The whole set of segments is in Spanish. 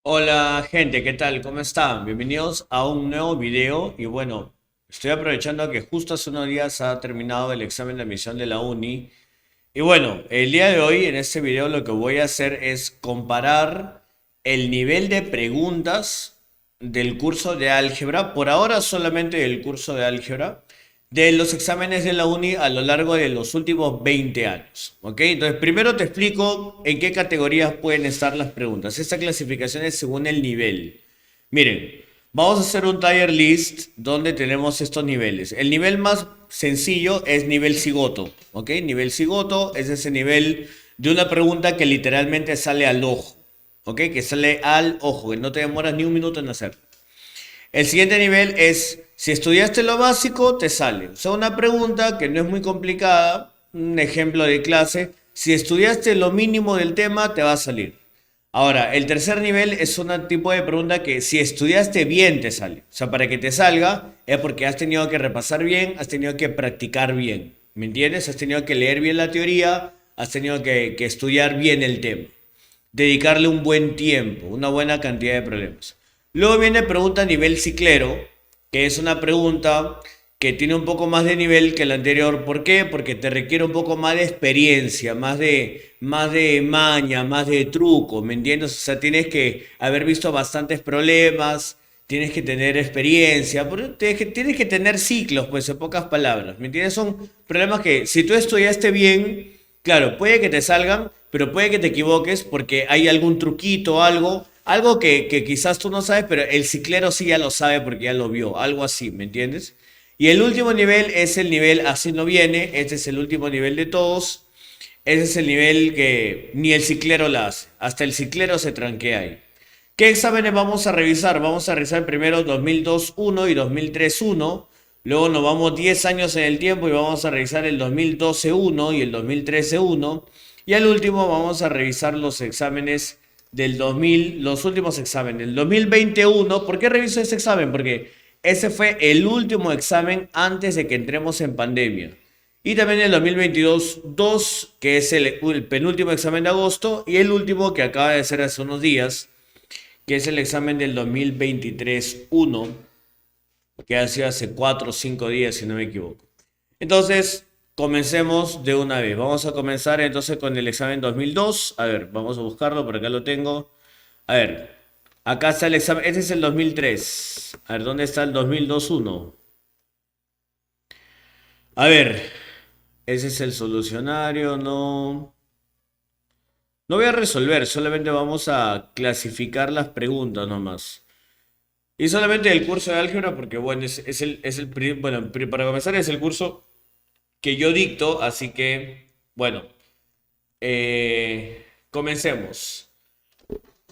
Hola gente, ¿qué tal? ¿Cómo están? Bienvenidos a un nuevo video y bueno, estoy aprovechando que justo hace unos días ha terminado el examen de admisión de la uni y bueno, el día de hoy en este video lo que voy a hacer es comparar el nivel de preguntas del curso de álgebra, por ahora solamente del curso de álgebra, de los exámenes de la uni a lo largo de los últimos 20 años. ¿Ok? Entonces, primero te explico en qué categorías pueden estar las preguntas. Esta clasificación es según el nivel. Miren, vamos a hacer un tier list donde tenemos estos niveles. El nivel más sencillo es nivel cigoto, ¿ok? Nivel cigoto es ese nivel de una pregunta que literalmente sale al ojo, ¿ok? Que sale al ojo, que no te demoras ni un minuto en hacer. El siguiente nivel es, si estudiaste lo básico, te sale. O sea, una pregunta que no es muy complicada, un ejemplo de clase, si estudiaste lo mínimo del tema, te va a salir. Ahora, el tercer nivel es un tipo de pregunta que si estudiaste bien te sale. O sea, para que te salga es porque has tenido que repasar bien, has tenido que practicar bien. ¿Me entiendes? Has tenido que leer bien la teoría, has tenido que estudiar bien el tema. Dedicarle un buen tiempo, una buena cantidad de problemas. Luego viene pregunta a nivel ciclero, que es una pregunta que tiene un poco más de nivel que la anterior. ¿Por qué? Porque te requiere un poco más de experiencia, más de maña, más de truco, ¿me entiendes? O sea, tienes que haber visto bastantes problemas, tienes que tener experiencia, tienes que tener ciclos, pues en pocas palabras, ¿me entiendes? Son problemas que si tú estudiaste bien, claro, puede que te salgan, pero puede que te equivoques porque hay algún truquito, algo que quizás tú no sabes, pero el ciclero sí ya lo sabe porque ya lo vio, algo así, ¿me entiendes? Y el último nivel es el nivel así no viene, este es el último nivel de todos, ese es el nivel que ni el ciclero la hace, hasta el ciclero se tranquea ahí. ¿Qué exámenes vamos a revisar? Vamos a revisar primero 2002-1 y 2003-1. Luego nos vamos 10 años en el tiempo y vamos a revisar el 2012-1 y el 2013-1. Y al último vamos a revisar los exámenes del 2000, los últimos exámenes. El 2021, ¿por qué reviso ese examen? Porque ese fue el último examen antes de que entremos en pandemia. Y también el 2022-2, que es el penúltimo examen de agosto, y el último que acaba de ser hace unos días, que es el examen del 2023-1, que ha sido hace 4 o 5 días, si no me equivoco. Entonces, comencemos de una vez. Vamos a comenzar entonces con el examen 2002. A ver, vamos a buscarlo, por acá lo tengo. A ver, acá está el examen. Este es el 2003. A ver, ¿dónde está el 2002-1? A ver, ese es el solucionario, no. No voy a resolver, solamente vamos a clasificar las preguntas nomás. Y solamente el curso de álgebra, porque bueno, bueno, para comenzar es el curso que yo dicto, así que, bueno, comencemos.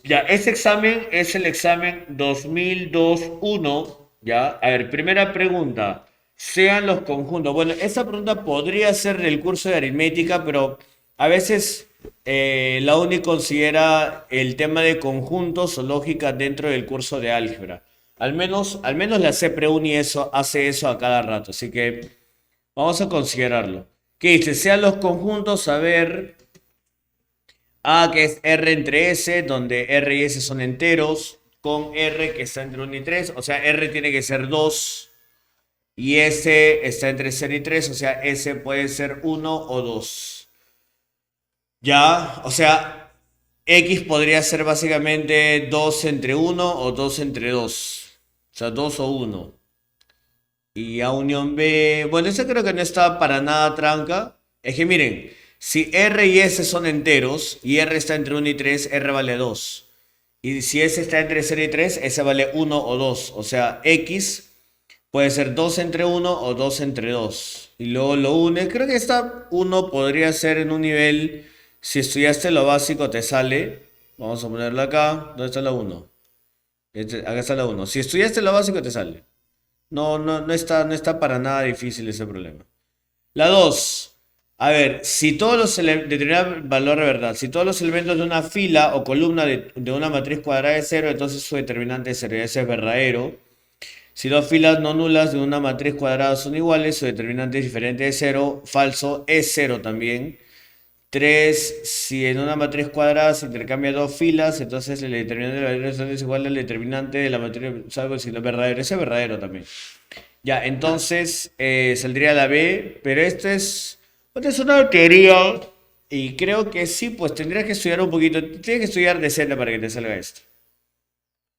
Ya, este examen es el examen 2002-1, ya. A ver, primera pregunta, sean los conjuntos. Bueno, esta pregunta podría ser del curso de aritmética, pero a veces la UNI considera el tema de conjuntos o lógica dentro del curso de álgebra. Al menos la CEPRE-UNI hace eso a cada rato, así que vamos a considerarlo. ¿Qué dice? Sean los conjuntos, a ver, A que es R entre S, donde R y S son enteros, con R que está entre 1 y 3, o sea, R tiene que ser 2 y S está entre 0 y 3, o sea, S puede ser 1 o 2. Ya, o sea, X podría ser básicamente 2 entre 1 o 2 entre 2. O sea, 2 o 1. Y a unión B, bueno, eso creo que no está para nada tranca. Es que miren, si R y S son enteros y R está entre 1 y 3, R vale 2. Y si S está entre 0 y 3, S vale 1 o 2. O sea, X puede ser 2 entre 1 o 2 entre 2. Y luego lo une. Creo que esta 1 podría ser en un nivel, si estudiaste lo básico te sale. Vamos a ponerlo acá. ¿Dónde está la 1? Acá está la 1. Si estudiaste lo básico te sale. No está para nada difícil ese problema. La 2. A ver, si todos los elementos, determinar valor de verdad, si todos los elementos de una fila o columna de una matriz cuadrada es cero, entonces su determinante es cero, ese es verdadero. Si dos filas no nulas de una matriz cuadrada son iguales, su determinante es diferente de cero, falso, es cero también. 3, si en una matriz cuadrada se intercambia dos filas, entonces el determinante de la matriz es igual al determinante de la matriz, salvo si no es verdadero. Ese es verdadero también. Ya, entonces saldría la B, pero esta es una teoría y creo que sí, pues tendrías que estudiar un poquito, tienes que estudiar decente para que te salga esto.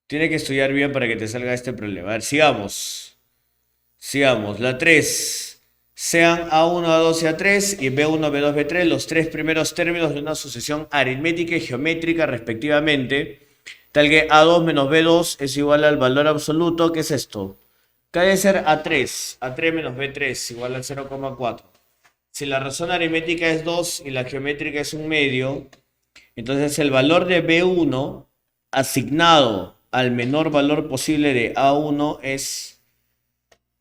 Tienes que estudiar bien para que te salga este problema. A ver, sigamos. Sigamos. La 3. Sean A1, A2 y A3 y B1, B2, B3 los tres primeros términos de una sucesión aritmética y geométrica respectivamente, tal que A2 menos B2 es igual al valor absoluto. ¿Qué es esto? Que debe ser A3. A3 menos B3 igual al 0,4. Si la razón aritmética es 2 y la geométrica es un medio, entonces el valor de B1 asignado al menor valor posible de A1 es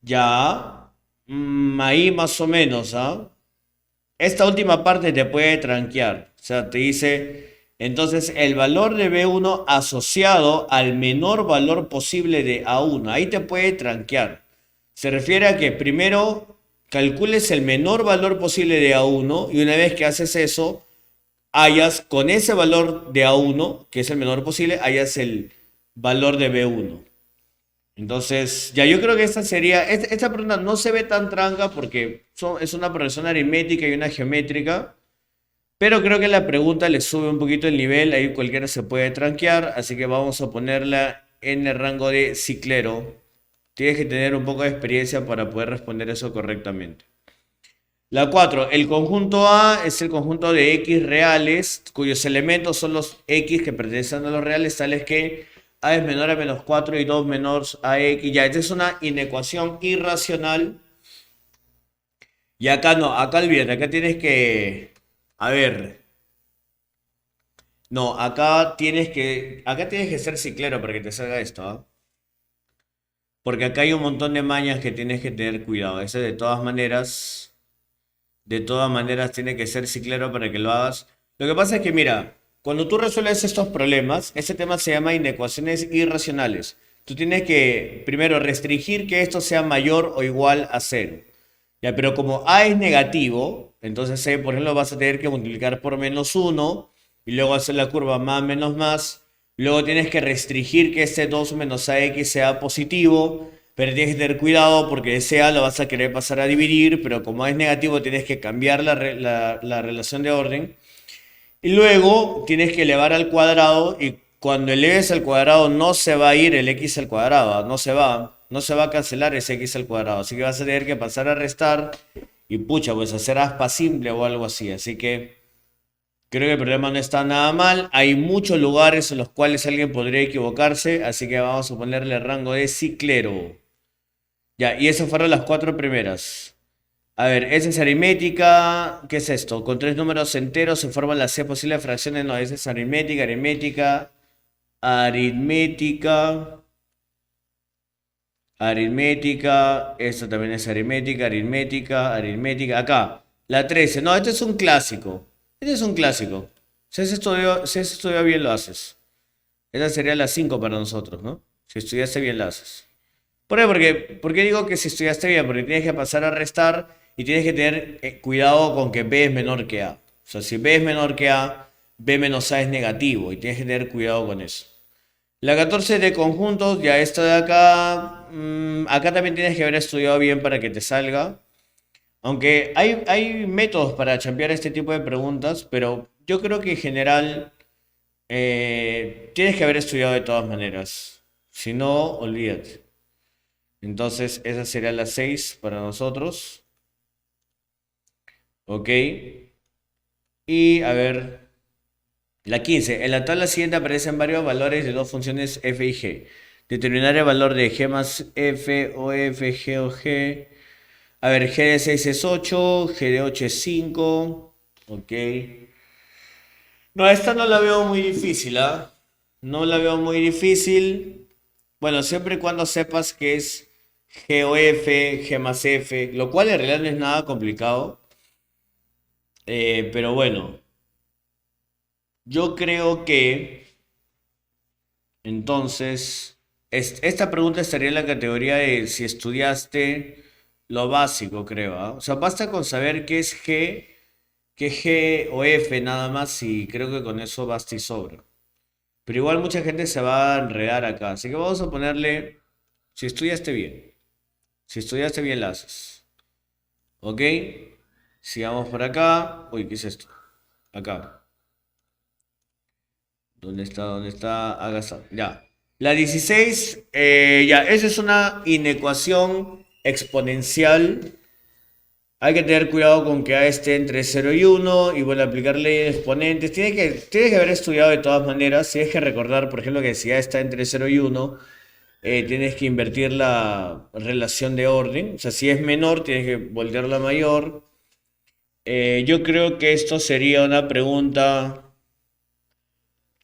ya ahí más o menos, ¿ah? Esta última parte te puede tranquear. O sea, te dice, entonces el valor de B1 asociado al menor valor posible de A1. Ahí te puede tranquear. Se refiere a que primero calcules el menor valor posible de A1 y una vez que haces eso, hayas con ese valor de A1, que es el menor posible, hayas el valor de B1. Entonces, ya yo creo que esta pregunta no se ve tan tranca porque es una progresión aritmética y una geométrica, pero creo que la pregunta le sube un poquito el nivel, ahí cualquiera se puede tranquear, así que vamos a ponerla en el rango de ciclero. Tienes que tener un poco de experiencia para poder responder eso correctamente. La 4. El conjunto A es el conjunto de X reales, cuyos elementos son los X que pertenecen a los reales, tales que A es menor a menos 4 y 2 menor a X. Ya, esta es una inecuación irracional. Y acá no, acá olvídate, acá tienes que... A ver, no, acá tienes que ser ciclero para que te salga esto, ¿ah? Porque acá hay un montón de mañas que tienes que tener cuidado. Ese de todas maneras tiene que ser ciclero para que lo hagas. Lo que pasa es que, mira, cuando tú resuelves estos problemas, ese tema se llama inecuaciones irracionales. Tú tienes que, primero, restringir que esto sea mayor o igual a cero. Ya, pero como A es negativo, entonces por ejemplo, vas a tener que multiplicar por menos uno y luego hacer la curva más menos más. Luego tienes que restringir que este 2 menos AX sea positivo, pero tienes que tener cuidado porque ese A lo vas a querer pasar a dividir, pero como A es negativo tienes que cambiar la relación de orden. Y luego tienes que elevar al cuadrado y cuando eleves al cuadrado no se va a ir el x al cuadrado, no se va a cancelar ese x al cuadrado. Así que vas a tener que pasar a restar y pucha, pues hacer aspa simple o algo así. Así que creo que el problema no está nada mal. Hay muchos lugares en los cuales alguien podría equivocarse, así que vamos a ponerle rango de ciclero. Ya, y esas fueron las cuatro primeras. A ver, esa es aritmética. ¿Qué es esto? Con tres números enteros se forman las c posibles fracciones. No, esa es aritmética, aritmética, aritmética, aritmética. Esto también es aritmética, aritmética, aritmética. Acá, la 13. No, este es un clásico. Este es un clásico. Si has estudiado bien, lo haces. Esa sería la 5 para nosotros, ¿no? Si estudiaste bien, lo haces. ¿Por qué digo que si estudiaste bien? Porque tienes que pasar a restar y tienes que tener cuidado con que B es menor que A. O sea, si B es menor que A, B menos A es negativo y tienes que tener cuidado con eso. La 14 de conjuntos, ya esta de acá, acá también tienes que haber estudiado bien para que te salga. Aunque hay métodos para champear este tipo de preguntas, pero yo creo que en general tienes que haber estudiado de todas maneras. Si no, olvídate. Entonces, esa sería la 6 para nosotros. Ok. Y a ver, la 15. En la tabla siguiente aparecen varios valores de dos funciones f y g. Determinar el valor de g más f o f, g o g. A ver, g de 6 es 8, g de 8 es 5. Ok. No, esta no la veo muy difícil, ¿ah? No la veo muy difícil. Bueno, siempre y cuando sepas que es G o F, G más F, lo cual en realidad no es nada complicado. Pero bueno, yo creo que entonces esta pregunta estaría en la categoría de si estudiaste lo básico, creo, ¿ah? O sea, basta con saber qué que G o F nada más y creo que con eso basta y sobra. Pero igual mucha gente se va a enredar acá. Así que vamos a ponerle, si estudiaste bien. Si estudiaste bien la haces. ¿Ok? Sigamos por acá. Uy, ¿qué es esto? Acá. ¿Dónde está? ¿Dónde está? Acá está. Ya. La 16, ya, esa es una inecuación exponencial. Hay que tener cuidado con que A esté entre 0 y 1 y bueno, aplicar ley de exponentes. Tienes que haber estudiado de todas maneras. Tienes que recordar, por ejemplo, que si A está entre 0 y 1, tienes que invertir la relación de orden. O sea, si es menor, tienes que voltearla a mayor. Yo creo que esto sería una pregunta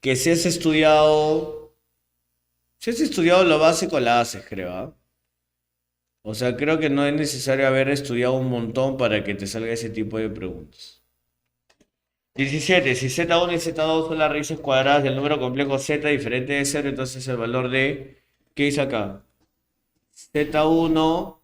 que si has estudiado lo básico, la haces, creo, ¿ah? O sea, creo que no es necesario haber estudiado un montón para que te salga ese tipo de preguntas. 17. Si z1 y z2 son las raíces cuadradas del número complejo z diferente de 0, entonces el valor de... ¿Qué dice acá? Z1.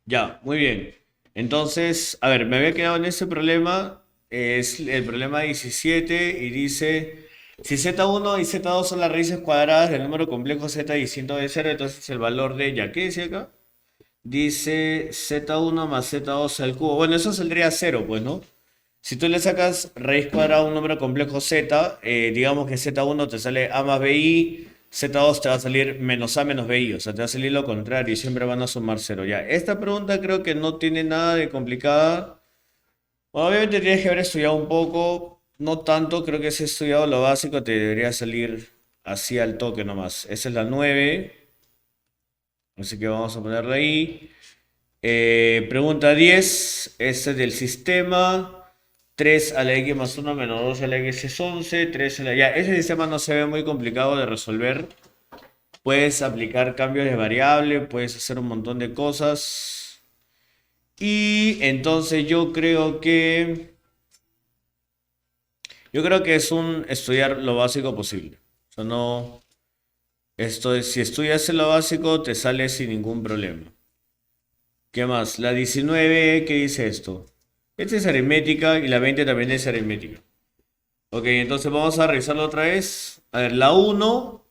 Ya, muy bien. Entonces, a ver, me había quedado en ese problema. Es el problema 17 y dice... Si z1 y z2 son las raíces cuadradas del número complejo z distinto de 0, entonces el valor de... ¿Ya qué dice acá? Dice z1 más z2 al cubo. Bueno, eso saldría 0, pues, ¿no? Si tú le sacas raíz cuadrada a un número complejo z, digamos que z1 te sale a más bi, z2 te va a salir menos a menos bi, o sea, te va a salir lo contrario y siempre van a sumar 0. Ya, esta pregunta creo que no tiene nada de complicada. Bueno, obviamente tienes que haber estudiado un poco, no tanto, creo que si has estudiado lo básico te debería salir así al toque nomás. Esa es la 9, así que vamos a ponerla ahí. Pregunta 10, este es del sistema. 3 a la x más 1 menos 2 a la x es 11. 3 a la... Ya, ese sistema no se ve muy complicado de resolver. Puedes aplicar cambios de variable, puedes hacer un montón de cosas. Y entonces yo creo que es un estudiar lo básico posible. O sea, no, si estudias lo básico te sale sin ningún problema. ¿Qué más? La 19, ¿qué dice esto? Esta es aritmética y la 20 también es aritmética. Ok, entonces vamos a revisarlo otra vez. A ver, esta 1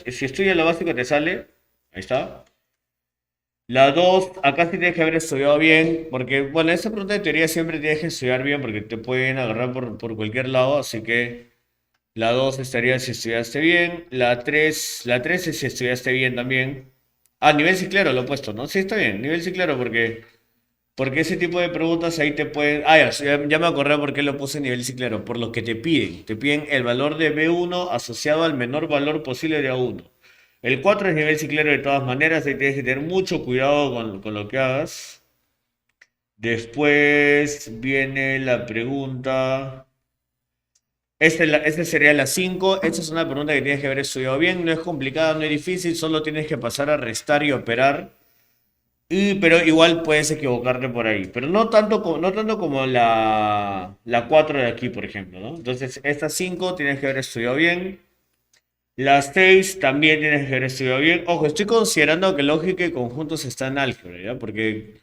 si estudias lo básico te sale. Ahí está. La 2 acá sí tienes que haber estudiado bien, porque, bueno, esta pregunta de teoría siempre tienes que estudiar bien porque te pueden agarrar por cualquier lado, así que la 2 estaría si estudiaste bien, la tres es si estudiaste bien también. Ah, nivel ciclero lo he puesto, ¿no? Sí, está bien, nivel ciclero porque ese tipo de preguntas ahí te pueden... Ah, ya me acordé por qué lo puse en nivel ciclero. Por lo que te piden. Te piden el valor de B1 asociado al menor valor posible de A1. El 4 es nivel ciclero de todas maneras. Ahí tienes que tener mucho cuidado con lo que hagas. Después viene la pregunta... Esta sería la 5. Esta es una pregunta que tienes que haber estudiado bien. No es complicada, no es difícil. Solo tienes que pasar a restar y operar. Pero igual puedes equivocarte por ahí. Pero no tanto como la 4 de aquí, por ejemplo, ¿no? Entonces, estas 5 tienes que haber estudiado bien. Las 6 también tienes que haber estudiado bien. Ojo, estoy considerando que lógica y conjuntos están en álgebra, ¿ya? Porque,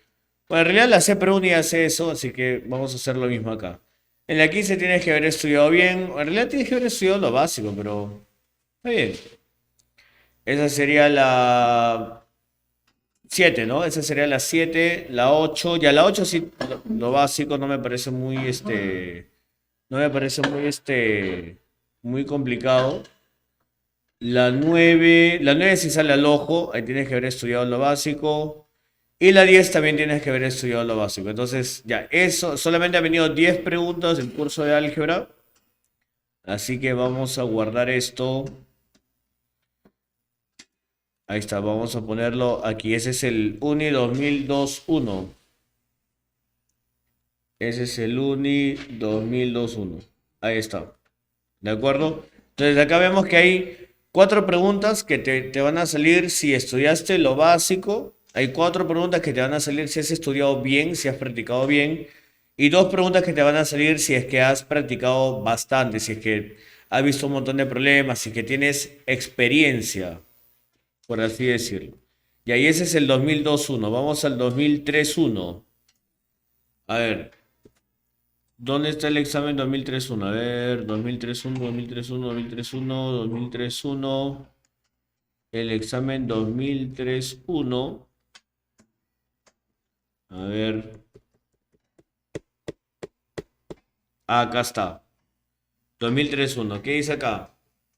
bueno, en realidad la C1 ya hace eso, así que vamos a hacer lo mismo acá. En la 15 tienes que haber estudiado bien. En realidad tienes que haber estudiado lo básico, pero está bien. Esa sería la 7, ¿no? Esa sería la 7, la 8. Ya la 8 sí, lo básico no me parece muy complicado. La nueve sí sale al ojo, ahí tienes que haber estudiado lo básico. Y la 10 también tienes que haber estudiado lo básico. Entonces, ya, eso, solamente han venido 10 preguntas del curso de álgebra. Así que vamos a guardar esto. Ahí está, vamos a ponerlo aquí. Ese es el UNI 2021. Ese es el UNI 2021. Ahí está. ¿De acuerdo? Entonces acá vemos que hay 4 preguntas que te van a salir si estudiaste lo básico. Hay 4 preguntas que te van a salir si has estudiado bien, si has practicado bien. Y 2 preguntas que te van a salir si es que has practicado bastante, si es que has visto un montón de problemas, si es que tienes experiencia, por así decirlo. Y ahí ese es el 2021. Vamos al 2031. A ver, ¿dónde está el examen 2003-1? A ver, 2003-1, 2003-1, 2003-1, 2003-1. El examen 2003-1. A ver, acá está. 2003-1. ¿Qué dice acá?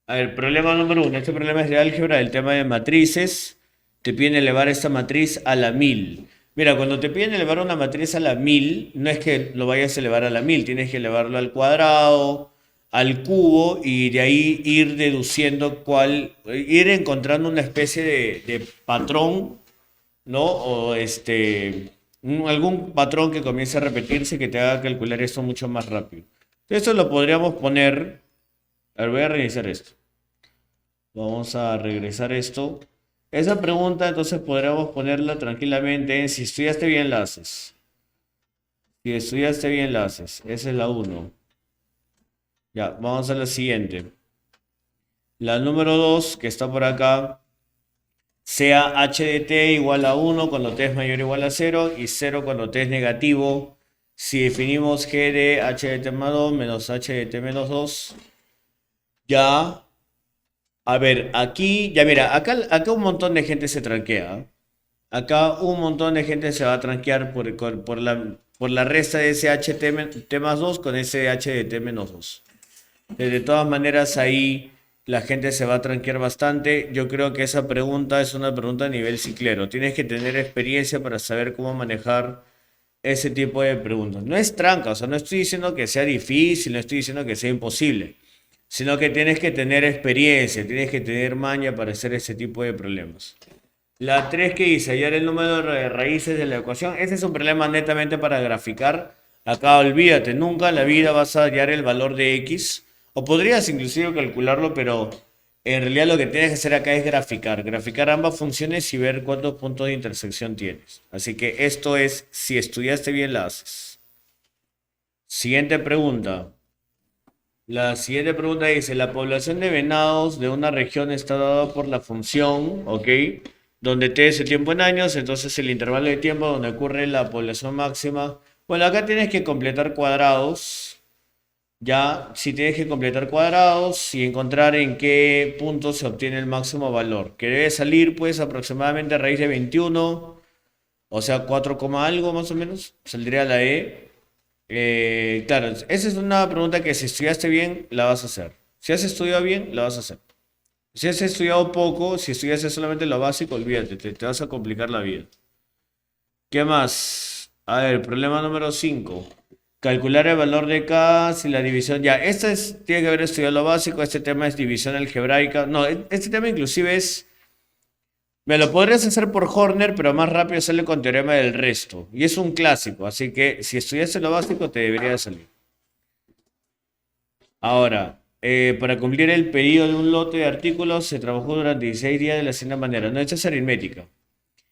A ver, problema número uno. Este problema es de álgebra, el tema de matrices. Te piden elevar esta matriz a la 1000. Mira, cuando te piden elevar una matriz a la 1000, no es que lo vayas a elevar a la 1000, tienes que elevarlo al cuadrado, al cubo y de ahí ir deduciendo ir encontrando una especie de patrón, ¿no? O algún patrón que comience a repetirse que te haga calcular esto mucho más rápido. Esto lo podríamos poner. A ver, voy a reiniciar esto. Vamos a regresar esto. Esa pregunta entonces podríamos ponerla tranquilamente en si estudiaste bien la haces. Si estudiaste bien la haces. Esa es la uno. Ya, vamos a la siguiente. La número 2 que está por acá, sea h de t igual a 1 cuando t es mayor o igual a 0 y 0 cuando t es negativo. Si definimos g de h de t más 2 menos h de t menos 2, ya. A ver, aquí, ya mira, acá un montón de gente se tranquea. Acá un montón de gente se va a tranquear por la resta de ese t más 2 con ese h de t menos 2. De todas maneras, ahí la gente se va a tranquear bastante. Yo creo que esa pregunta es una pregunta a nivel ciclero. Tienes que tener experiencia para saber cómo manejar ese tipo de preguntas. No es tranca, o sea, no estoy diciendo que sea difícil, no estoy diciendo que sea imposible, sino que tienes que tener experiencia, tienes que tener maña para hacer ese tipo de problemas. La 3 que dice, hallar el número de raíces de la ecuación. Ese es un problema netamente para graficar. Acá olvídate, nunca en la vida vas a hallar el valor de x. O podrías inclusive calcularlo, pero en realidad lo que tienes que hacer acá es graficar. Graficar ambas funciones y ver cuántos puntos de intersección tienes. Así que esto es, si estudiaste bien, la haces. Siguiente pregunta. La siguiente pregunta dice, la población de venados de una región está dada por la función, ¿ok? Donde t es el tiempo en años, entonces el intervalo de tiempo donde ocurre la población máxima. Bueno, acá tienes que completar cuadrados, ya, si tienes que completar cuadrados y encontrar en qué punto se obtiene el máximo valor, que debe salir pues aproximadamente a raíz de 21, o sea 4, algo más o menos, saldría la E. Claro, esa es una pregunta que si estudiaste bien, la vas a hacer. Si has estudiado bien, la vas a hacer. Si has estudiado poco, si estudiaste solamente lo básico, olvídate, te vas a complicar la vida. ¿Qué más? A ver, problema número 5. Calcular el valor de K si la división. Ya, tiene que haber estudiado lo básico. Este tema es división algebraica. No, este tema inclusive es. Me lo podrías hacer por Horner, pero más rápido sale con teorema del resto. Y es un clásico, así que si estudiaste lo básico te debería de salir. Ahora, para cumplir el pedido de un lote de artículos se trabajó durante 16 días de la siguiente manera. No, esta es aritmética.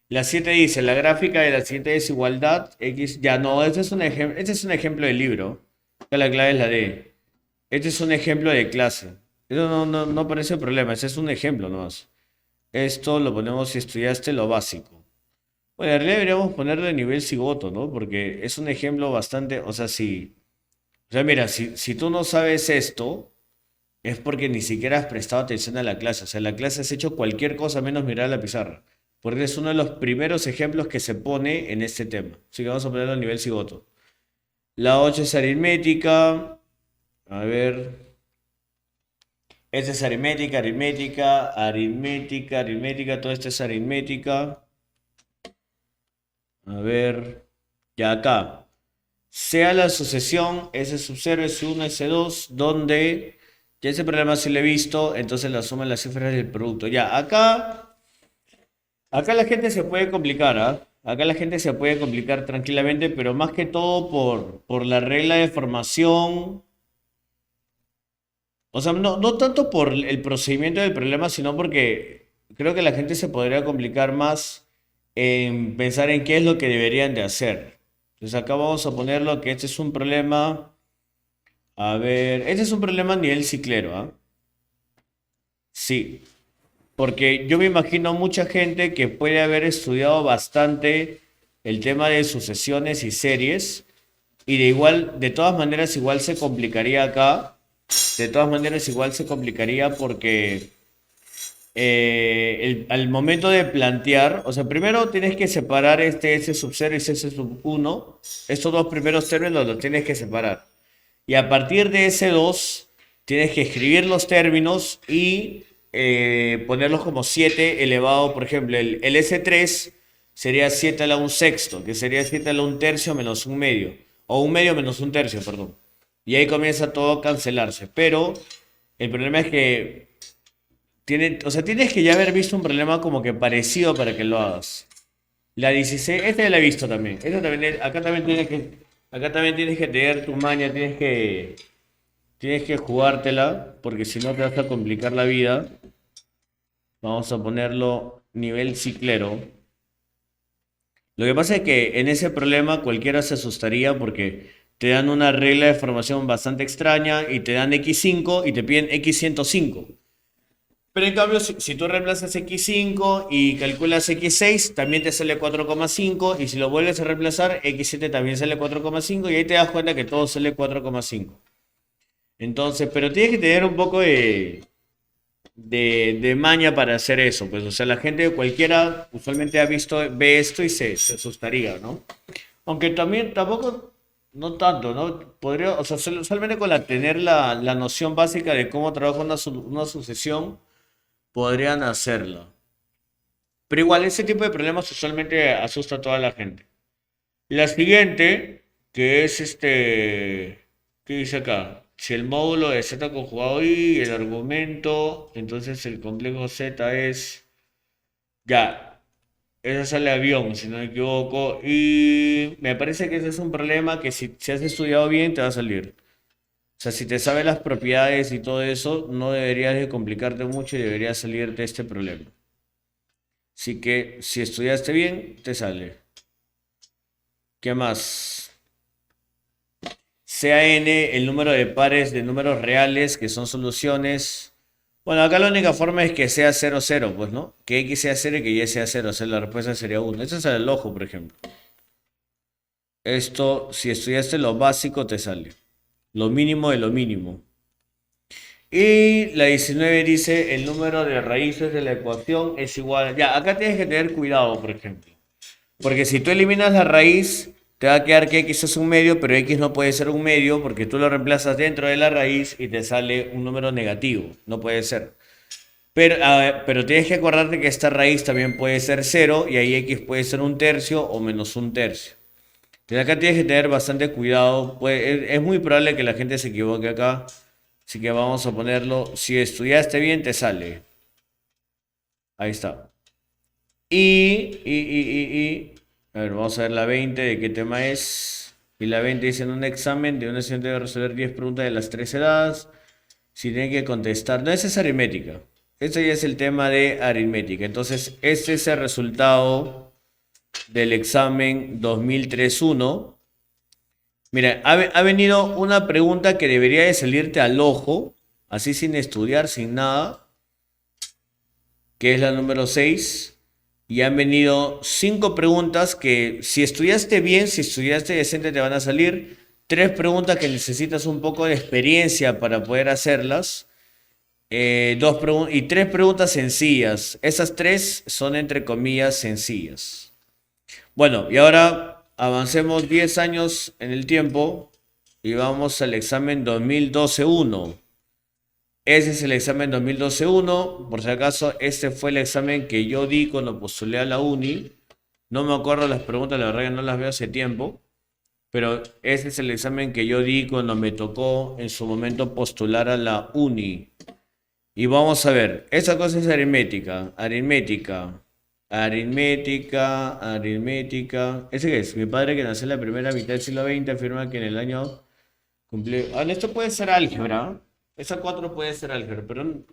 La 7 dice, la gráfica de la siguiente desigualdad, X, ya no, este es un ejemplo de libro. Acá la clave es la D. Este es un ejemplo de clase. Eso no parece problema, ese es un ejemplo nomás. Esto lo ponemos si estudiaste lo básico. Bueno, en realidad deberíamos ponerlo de nivel cigoto, ¿no? Porque es un ejemplo bastante, o sea, si, o sea, mira, si tú no sabes esto, es porque ni siquiera has prestado atención a la clase. O sea, en la clase has hecho cualquier cosa menos mirar la pizarra. Porque es uno de los primeros ejemplos que se pone en este tema. Así que vamos a ponerlo a nivel cigoto. La 8 es aritmética. A ver. Esta es aritmética, aritmética, aritmética, aritmética. Todo esto es aritmética. A ver. Ya acá. Sea la sucesión S sub 0, S1, S2, donde ya ese problema sí lo he visto, entonces la suma de las cifras del producto. Ya, acá la gente se puede complicar, ¿ah? Acá la gente se puede complicar tranquilamente, pero más que todo por la regla de formación. O sea, no tanto por el procedimiento del problema, sino porque creo que la gente se podría complicar más en pensar en qué es lo que deberían de hacer. Entonces acá vamos a ponerlo que este es un problema. A ver, este es un problema a nivel ciclero, ¿ah? Sí, porque yo me imagino mucha gente que puede haber estudiado bastante el tema de sucesiones y series, y de todas maneras igual se complicaría acá. De todas maneras igual se complicaría porque al momento de plantear, o sea, primero tienes que separar este S sub 0 y S sub 1. Estos dos primeros términos los tienes que separar. Y a partir de ese 2 tienes que escribir los términos y ponerlos como 7 elevado, por ejemplo, el S3 sería 7 a la 1 sexto, que sería 7 a la 1 tercio menos un medio, o un medio menos un tercio, perdón. Y ahí comienza todo a cancelarse. Pero el problema es que o sea, tienes que ya haber visto un problema como que parecido para que lo hagas. La 16, esta ya la he visto también. Esta también acá también tienes que tener tu maña, tienes que jugártela, porque si no te vas a complicar la vida. Vamos a ponerlo nivel ciclero. Lo que pasa es que en ese problema cualquiera se asustaría porque te dan una regla de formación bastante extraña y te dan x5 y te piden x105. Pero en cambio, si tú reemplazas x5 y calculas x6, también te sale 4,5. Y si lo vuelves a reemplazar, x7 también sale 4,5. Y ahí te das cuenta que todo sale 4,5. Entonces, pero tienes que tener un poco de maña para hacer eso. Pues, o sea, la gente cualquiera usualmente ve esto y se asustaría, ¿no? Aunque también tampoco, no tanto, ¿no? Podría, o sea, solamente con tener la noción básica de cómo trabaja una sucesión podrían hacerlo. Pero igual, ese tipo de problemas usualmente asusta a toda la gente. La siguiente, que es ¿qué dice acá? Si el módulo de Z conjugado y el argumento, entonces el complejo Z es, ya, esa sale avión, si no me equivoco. Y me parece que ese es un problema que si has estudiado bien te va a salir. O sea, si te sabes las propiedades y todo eso, no deberías de complicarte mucho y deberías salirte este problema. Así que si estudiaste bien, te sale. ¿Qué más? Sea n el número de pares de números reales que son soluciones. Bueno, acá la única forma es que sea 0, 0, pues, ¿no? Que x sea 0 y que y sea 0. O sea, la respuesta sería 1. Eso es el ojo, por ejemplo. Esto, si estudiaste lo básico, te sale. Lo mínimo de lo mínimo. Y la 19 dice el número de raíces de la ecuación es igual. Ya, acá tienes que tener cuidado, por ejemplo. Porque si tú eliminas la raíz, te va a quedar que x es un medio, pero x no puede ser un medio porque tú lo reemplazas dentro de la raíz y te sale un número negativo. No puede ser. Pero tienes que acordarte que esta raíz también puede ser 0 y ahí x puede ser un tercio o menos un tercio. Entonces acá tienes que tener bastante cuidado. Es muy probable que la gente se equivoque acá. Así que vamos a ponerlo. Si estudiaste bien, te sale. Ahí está. A ver, vamos a ver la 20, de qué tema es. Y la 20 dice en un examen de un estudiante debe resolver 10 preguntas de las 3 edades. Si tiene que contestar. No, esa es aritmética. Este ya es el tema de aritmética. Entonces, este es el resultado del examen 2003-1. Mira, ha venido una pregunta que debería de salirte al ojo, así sin estudiar, sin nada, que es la número 6. Y han venido 5 preguntas que si estudiaste bien, si estudiaste decente, te van a salir. 3 preguntas que necesitas un poco de experiencia para poder hacerlas. Y 3 preguntas sencillas. Esas 3 son entre comillas sencillas. Bueno, y ahora avancemos 10 años en el tiempo y vamos al examen 2012-1. Ese es el examen 2012-1. Por si acaso, este fue el examen que yo di cuando postulé a la uni. No me acuerdo las preguntas, la verdad que no las veo hace tiempo. Pero ese es el examen que yo di cuando me tocó en su momento postular a la uni. Y vamos a ver, esa cosa es aritmética. Aritmética. ¿Ese qué es? Mi padre, que nació en la primera mitad del siglo XX, afirma que en el año cumplió. Ah, esto puede ser álgebra. Esa 4 puede ser álgebra, pero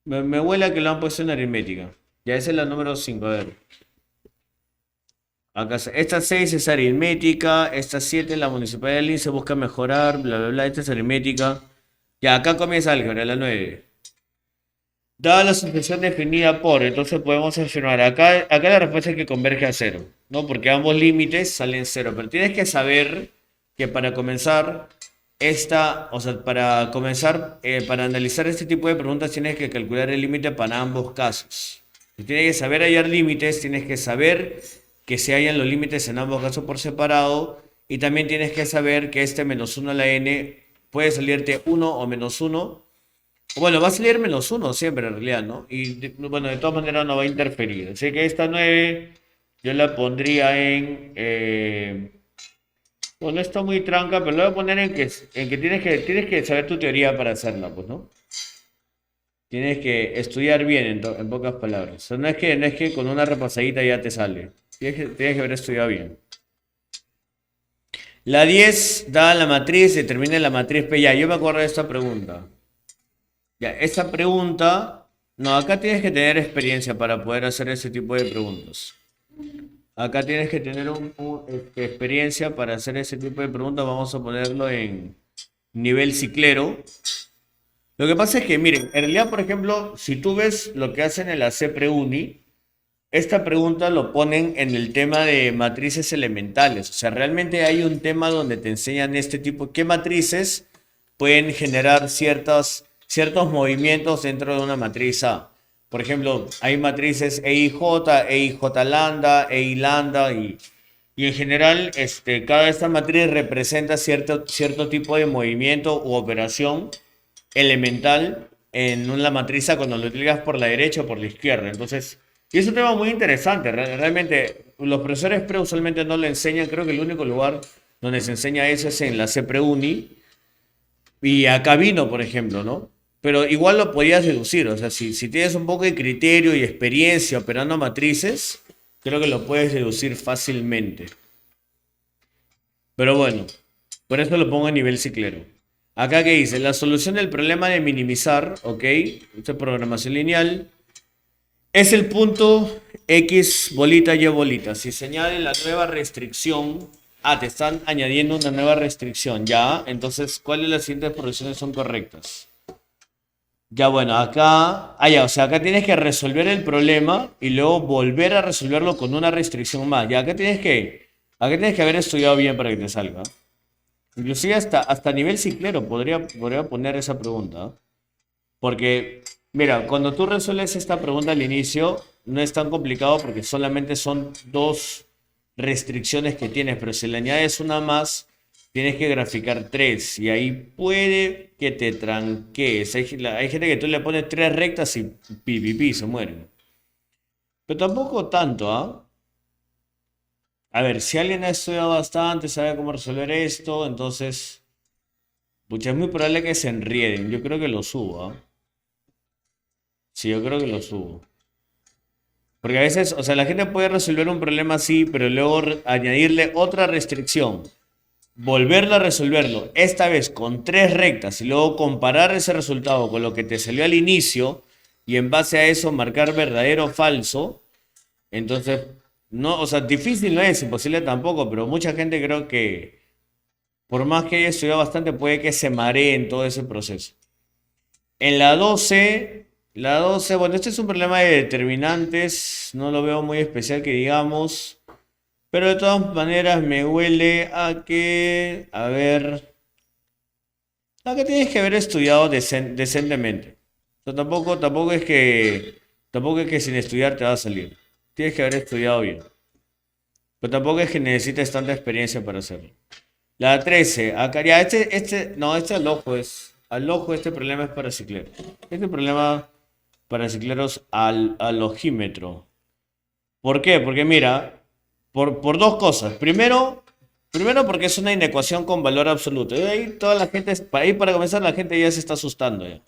me huele a que lo han puesto en aritmética. Ya, esa es la número 5. A ver. Acá, esta 6 es aritmética. Esta 7, la municipalidad de Lince busca mejorar. Bla, bla, bla. Esta es aritmética. Ya, acá comienza álgebra, la 9. Dada la sucesión definida por, entonces podemos afirmar, acá la respuesta es que converge a 0, ¿no? Porque ambos límites salen 0, pero tienes que saber que para comenzar para analizar este tipo de preguntas tienes que calcular el límite para ambos casos. Tienes que saber hallar límites, tienes que saber que se hallan los límites en ambos casos por separado y también tienes que saber que este menos 1 a la n puede salirte 1 o menos 1. Bueno, va a salir menos 1 siempre en realidad, ¿no? Y bueno, de todas maneras no va a interferir. Así que esta 9 yo la pondría bueno, está muy tranca, pero lo voy a poner en que tienes que saber tu teoría para hacerla, pues, ¿no? Tienes que estudiar bien, en pocas palabras. O sea, no es que con una repasadita ya te sale. Tienes que haber estudiado bien. La 10 da la matriz, determina la matriz P. Ya, yo me acuerdo de esta pregunta. Ya, esta pregunta... No, acá tienes que tener experiencia para poder hacer ese tipo de preguntas. Acá tienes que tener experiencia para hacer ese tipo de preguntas. Vamos a ponerlo en nivel ciclero. Lo que pasa es que, miren, en realidad, por ejemplo, si tú ves lo que hacen en la CEPREUNI, esta pregunta lo ponen en el tema de matrices elementales. O sea, realmente hay un tema donde te enseñan este tipo, qué matrices pueden generar ciertos movimientos dentro de una matriz A. Por ejemplo, hay matrices EIJ, EIJ lambda, EI lambda y en general cada esta matriz representa cierto tipo de movimiento u operación elemental en una matriz A cuando lo utilizas por la derecha o por la izquierda. Entonces, y es un tema muy interesante. Realmente, los profesores pre usualmente no lo enseñan. Creo que el único lugar donde se enseña eso es en la CEPREUNI. Y acá vino, por ejemplo, ¿no? Pero igual lo podías deducir. O sea, si tienes un poco de criterio y experiencia operando matrices, creo que lo puedes deducir fácilmente. Pero bueno, por eso lo pongo a nivel ciclero. Acá que dice, la solución del problema de minimizar, ¿ok? Esta es programación lineal. Es el punto X bolita Y bolita. Si se añade la nueva restricción. Te están añadiendo una nueva restricción. Ya, entonces, ¿cuáles de las siguientes progresiones son correctas? Ya, bueno, acá. Ya, o sea, acá tienes que resolver el problema y luego volver a resolverlo con una restricción más. Ya, acá tienes que haber estudiado bien para que te salga. Inclusive hasta nivel ciclero podría poner esa pregunta. Porque, mira, cuando tú resuelves esta pregunta al inicio, no es tan complicado porque solamente son dos restricciones que tienes, pero si le añades una más, tienes que graficar tres y ahí puede que te tranques. Hay gente que tú le pones tres rectas y se mueren. Pero tampoco tanto, ¿ah? A ver, si alguien ha estudiado bastante, sabe cómo resolver esto, entonces, pucha, es muy probable que se enrieden. Yo creo que lo subo, ¿ah? Sí, yo creo que lo subo. Porque a veces, o sea, la gente puede resolver un problema así, pero luego añadirle otra restricción, volverlo a resolverlo, esta vez con tres rectas y luego comparar ese resultado con lo que te salió al inicio y en base a eso marcar verdadero o falso. Entonces, no, o sea, difícil no es, imposible tampoco, pero mucha gente creo que por más que haya estudiado bastante puede que se maree en todo ese proceso. En la 12, bueno, este es un problema de determinantes, no lo veo muy especial que digamos, pero de todas maneras me huele a que, a ver, a que tienes que haber estudiado decentemente. O sea, tampoco es que sin estudiar te va a salir. Tienes que haber estudiado bien. Pero tampoco es que necesites tanta experiencia para hacerlo. La 13, acá ya, no, al ojo este problema es para cicleros. Este problema para cicleros al ojímetro. ¿Por qué? Porque mira, por dos cosas. Primero porque es una inecuación con valor absoluto. Y ahí toda la gente, para comenzar, la gente ya se está asustando ya.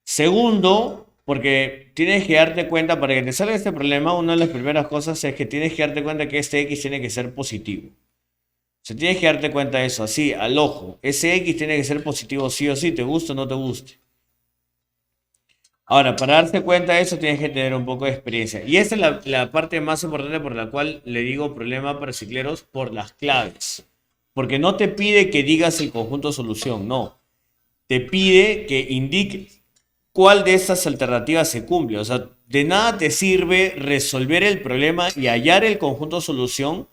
Segundo, porque tienes que darte cuenta, para que te salga este problema, una de las primeras cosas es que tienes que darte cuenta que este X tiene que ser positivo. O sea, tienes que darte cuenta de eso, así, al ojo. Ese X tiene que ser positivo sí o sí, te guste o no te guste. Ahora, para darte cuenta de eso tienes que tener un poco de experiencia. Y esta es la parte más importante por la cual le digo problema para cicleros por las claves. Porque no te pide que digas el conjunto solución, no. Te pide que indiques cuál de estas alternativas se cumple. O sea, de nada te sirve resolver el problema y hallar el conjunto solución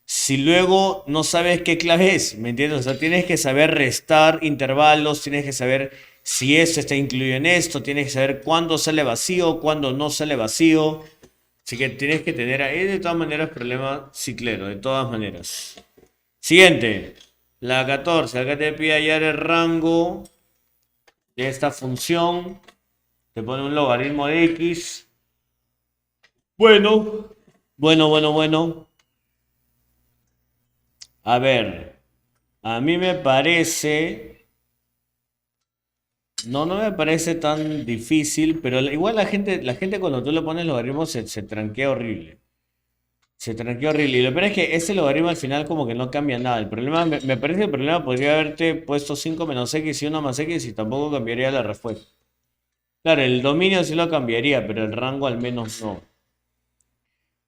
si luego no sabes qué clave es, ¿me entiendes? O sea, tienes que saber restar intervalos, tienes que saber si esto está incluido en esto, tienes que saber cuándo sale vacío, cuándo no sale vacío. Así que tienes que tener ahí de todas maneras problema ciclero, de todas maneras. Siguiente, la 14. Acá te pide hallar el rango de esta función. Te pone un logaritmo de x. Bueno, bueno. A ver, a mí me parece... No me parece tan difícil, pero igual la gente cuando tú le pones logaritmos se tranquea horrible. Se tranqueó horrible. Y lo peor es que ese logaritmo al final como que no cambia nada. El problema, me parece que el problema podría haberte puesto 5 menos x y 1 más x y tampoco cambiaría la respuesta. Claro, el dominio sí lo cambiaría, pero el rango al menos no.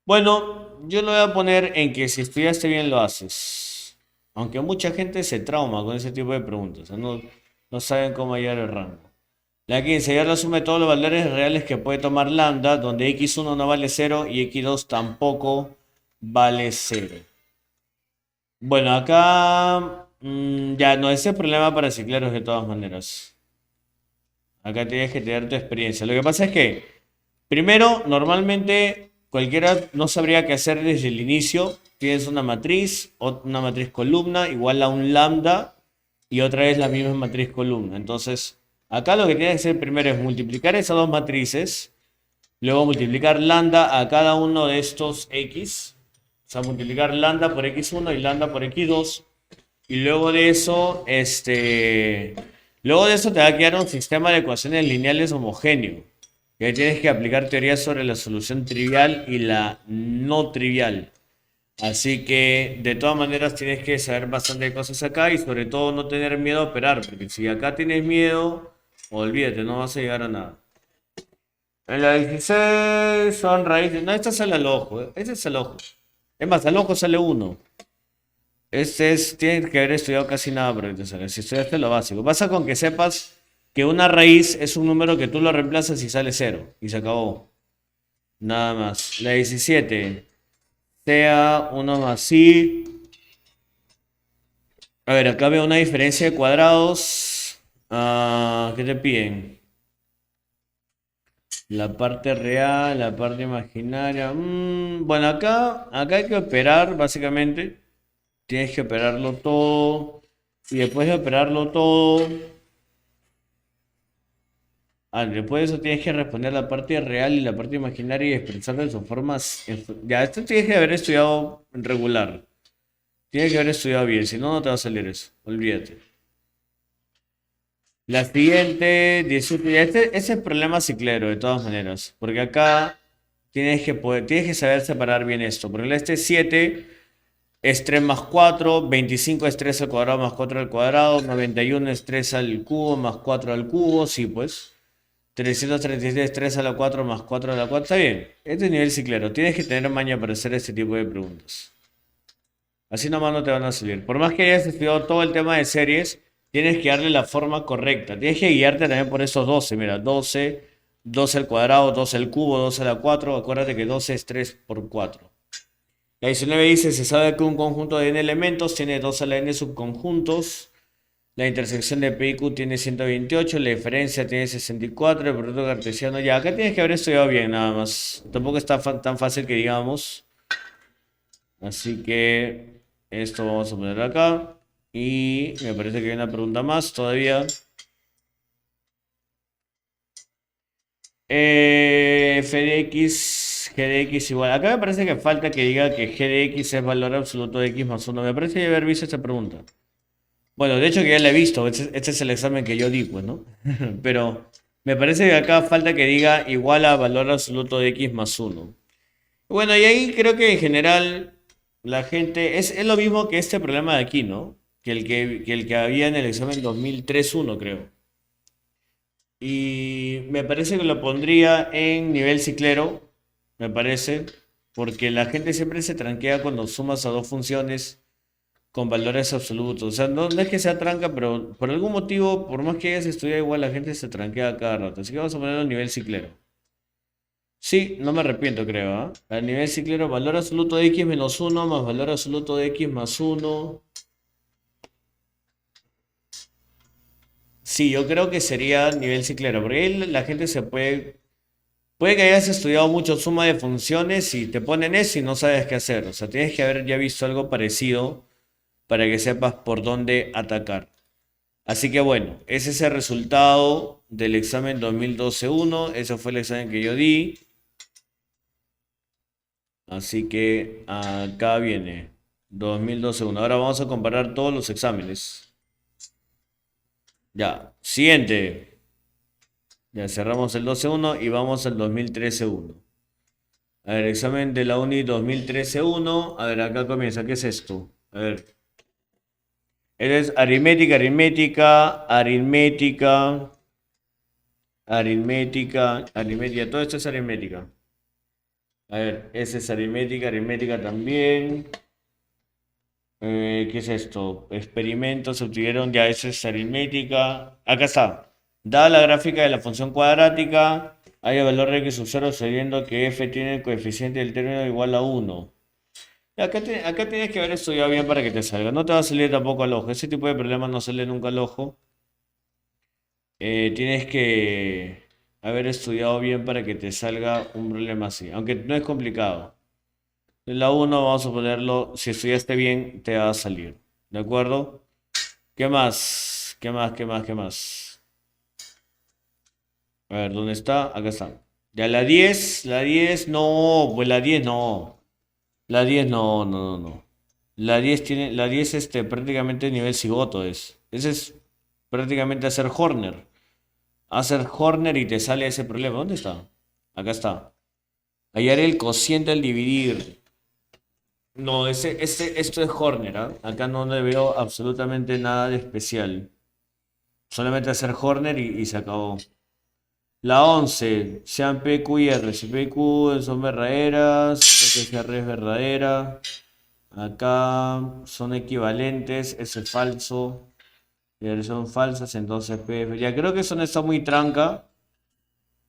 Bueno, yo lo voy a poner en que si estudiaste bien lo haces. Aunque mucha gente se trauma con ese tipo de preguntas. O sea, no saben cómo hallar el rango. La 15, ya resume todos los valores reales que puede tomar lambda, donde x1 no vale 0 y x2 tampoco vale 0. Bueno, acá ya no, ese es problema para cicleros de todas maneras. Acá tienes que tener tu experiencia. Lo que pasa es que, primero, normalmente cualquiera no sabría qué hacer desde el inicio. Tienes una matriz columna igual a un lambda y otra vez la misma matriz columna. Entonces, acá lo que tienes que hacer primero es multiplicar esas dos matrices, luego multiplicar lambda a cada uno de estos x. O sea, multiplicar lambda por x1 y lambda por x2. Y luego de eso te va a quedar un sistema de ecuaciones lineales homogéneo. Y ahí tienes que aplicar teorías sobre la solución trivial y la no trivial. Así que de todas maneras tienes que saber bastante cosas acá y sobre todo no tener miedo a operar. Porque si acá tienes miedo, olvídate, no vas a llegar a nada. En la 16 son raíces. No, esta sale al ojo. Este es al ojo. Es más, al ojo sale uno. Tienes que haber estudiado casi nada para que te salga. Si estudiaste lo básico. Pasa con que sepas que una raíz es un número que tú lo reemplazas y sale cero. Y se acabó. Nada más. La 17. Sea 1 más i. A ver, acá veo una diferencia de cuadrados. ¿Qué te piden? La parte real, la parte imaginaria. Bueno, acá hay que operar, básicamente. Tienes que operarlo todo. Y después de operarlo todo. Después de eso tienes que responder la parte real y la parte imaginaria y expresarlo en sus formas. Ya, esto tienes que haber estudiado regular. Tienes que haber estudiado bien, si no, no te va a salir eso. Olvídate. La siguiente, 18. Ese es el problema ciclero, de todas maneras. Porque acá tienes que saber separar bien esto. Porque este 7 es 3 más 4, 25 es 3 al cuadrado más 4 al cuadrado, 91 es 3 al cubo más 4 al cubo, sí pues. 336 3 a la 4 más 4 a la 4, está bien. Este es nivel ciclero, tienes que tener maña para hacer este tipo de preguntas. Así nomás no te van a salir. Por más que hayas estudiado todo el tema de series, tienes que darle la forma correcta. Tienes que guiarte también por esos 12, mira, 12, 12 al cuadrado, 12 al cubo, 12 a la 4, acuérdate que 12 es 3 por 4. La 19 dice, se sabe que un conjunto de n elementos tiene 2 a la n subconjuntos. La intersección de P y Q tiene 128, la diferencia tiene 64, el producto cartesiano ya. Acá tienes que haber estudiado bien nada más. Tampoco está tan fácil que digamos. Así que esto vamos a poner acá. Y me parece que hay una pregunta más todavía. F de x, g de x igual. Acá me parece que falta que diga que g de x es valor absoluto de x más 1. Me parece ya haber visto esta pregunta. Bueno, de hecho que ya la he visto. Este es el examen que yo di, pues, ¿no? Pero me parece que acá falta que diga igual a valor absoluto de x más 1. Bueno, y ahí creo que en general la gente... Es lo mismo que este problema de aquí, ¿no? Que el que había en el examen 2003-1, creo. Y me parece que lo pondría en nivel ciclero, me parece, porque la gente siempre se tranquea cuando sumas a dos funciones con valores absolutos. O sea, no es que sea tranca, pero por algún motivo, por más que hayas estudiado igual, la gente se tranquea cada rato. Así que vamos a ponerlo en nivel ciclero. Sí, no me arrepiento, creo, ¿ah? A nivel ciclero, valor absoluto de x menos uno más valor absoluto de x más uno. Sí, yo creo que sería nivel ciclero, porque ahí la gente se puede. Puede que hayas estudiado mucho suma de funciones y te ponen eso y no sabes qué hacer. O sea, tienes que haber ya visto algo parecido para que sepas por dónde atacar. Así que bueno, ese es el resultado del examen 2012-1. Ese fue el examen que yo di. Así que acá viene 2012-1. Ahora vamos a comparar todos los exámenes. Ya, siguiente. Ya cerramos el 12-1 y vamos al 2013-1. A ver, examen de la Uni 2013-1. A ver, acá comienza. ¿Qué es esto? A ver. Es aritmética, aritmética, aritmética, aritmética, aritmética. Todo esto es aritmética. A ver, ese es aritmética, aritmética también. ¿Qué es esto? Experimentos se obtuvieron, ya eso es aritmética. Acá está. Dada la gráfica de la función cuadrática, hay el valor de x sub 0 sabiendo que f tiene el coeficiente del término igual a 1. Acá tienes que haber estudiado bien para que te salga. No te va a salir tampoco al ojo. Ese tipo de problemas no sale nunca al ojo. Tienes que haber estudiado bien para que te salga un problema así. Aunque no es complicado. La uno vamos a ponerlo, si estudiaste bien, te va a salir. ¿De acuerdo? ¿Qué más? ¿Qué más? ¿Qué más? ¿Qué más? A ver, ¿dónde está? Acá está. Ya la diez no, pues la 10 no. La 10 no, no, no, no. La 10 prácticamente nivel cigoto es. Ese es prácticamente hacer Horner. Hacer Horner y te sale ese problema. ¿Dónde está? Acá está. Hallar el cociente al dividir. No, esto es Horner, ¿ah? Acá no le veo absolutamente nada de especial. Solamente hacer Horner y se acabó. La 11 sean P, Q y R. Si P y Q son verdaderas, entonces R es verdadera. Acá son equivalentes, ese es falso. Y R son falsas, entonces P. Ya creo que eso no está muy tranca.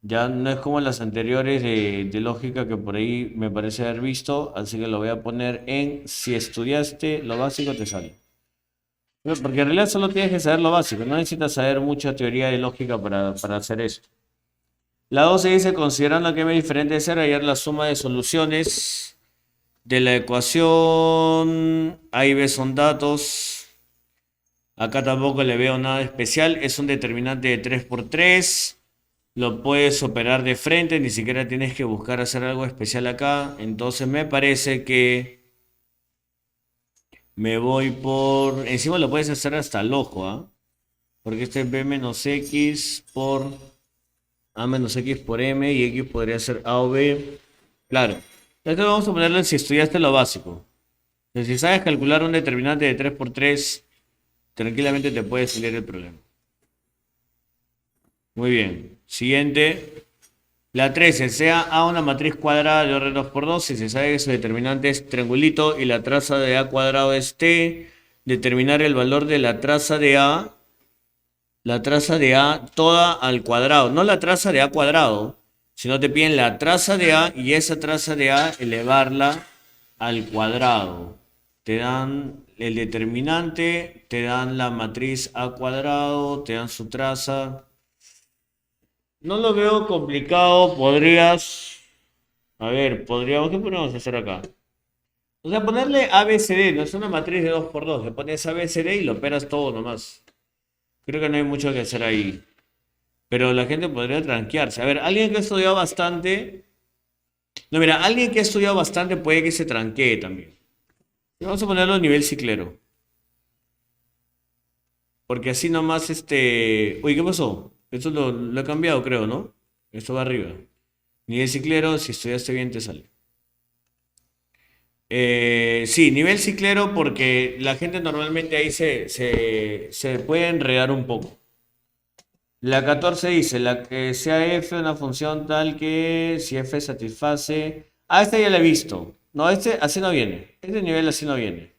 Ya no es como las anteriores de lógica que por ahí me parece haber visto. Así que lo voy a poner en si estudiaste lo básico te sale. Porque en realidad solo tienes que saber lo básico. No necesitas saber mucha teoría de lógica para hacer eso. La 12 dice, considerando que m es diferente de 0, hallar la suma de soluciones de la ecuación. A y B son datos. Acá tampoco le veo nada especial. Es un determinante de 3 por 3. Lo puedes operar de frente. Ni siquiera tienes que buscar hacer algo especial acá. Entonces me parece que me voy por... Encima lo puedes hacer hasta el ojo, ¿ah? Porque este es b menos x por a menos x por m y x podría ser a o b. Claro. Esto vamos a ponerle si estudiaste lo básico. Entonces, si sabes calcular un determinante de 3 por 3, tranquilamente te puede salir el problema. Muy bien. Siguiente. La 13, sea A una matriz cuadrada de orden 2 por 2, si se sabe que su determinante es triangulito y la traza de A cuadrado es T, determinar el valor de la traza de A toda al cuadrado, no la traza de A cuadrado, sino te piden la traza de A y esa traza de A elevarla al cuadrado. Te dan el determinante, te dan la matriz A cuadrado, te dan su traza. No lo veo complicado, podrías... A ver, ¿qué podríamos hacer acá? O sea, ponerle ABCD, no es una matriz de 2 por 2, le pones ABCD y lo operas todo nomás. Creo que no hay mucho que hacer ahí. Pero la gente podría tranquearse. A ver, alguien que ha estudiado bastante. No, mira, alguien que ha estudiado bastante puede que se tranquee también. Vamos a ponerlo a nivel ciclero. Porque así nomás Uy, ¿qué pasó? Esto lo he cambiado, creo, ¿no? Esto va arriba. Nivel ciclero, si estudiaste bien te sale. Sí, nivel ciclero porque la gente normalmente ahí se puede enredar un poco. La 14 dice, la que sea f una función tal que si f satisface... Ah, este ya lo he visto. No, este así no viene. Este nivel así no viene.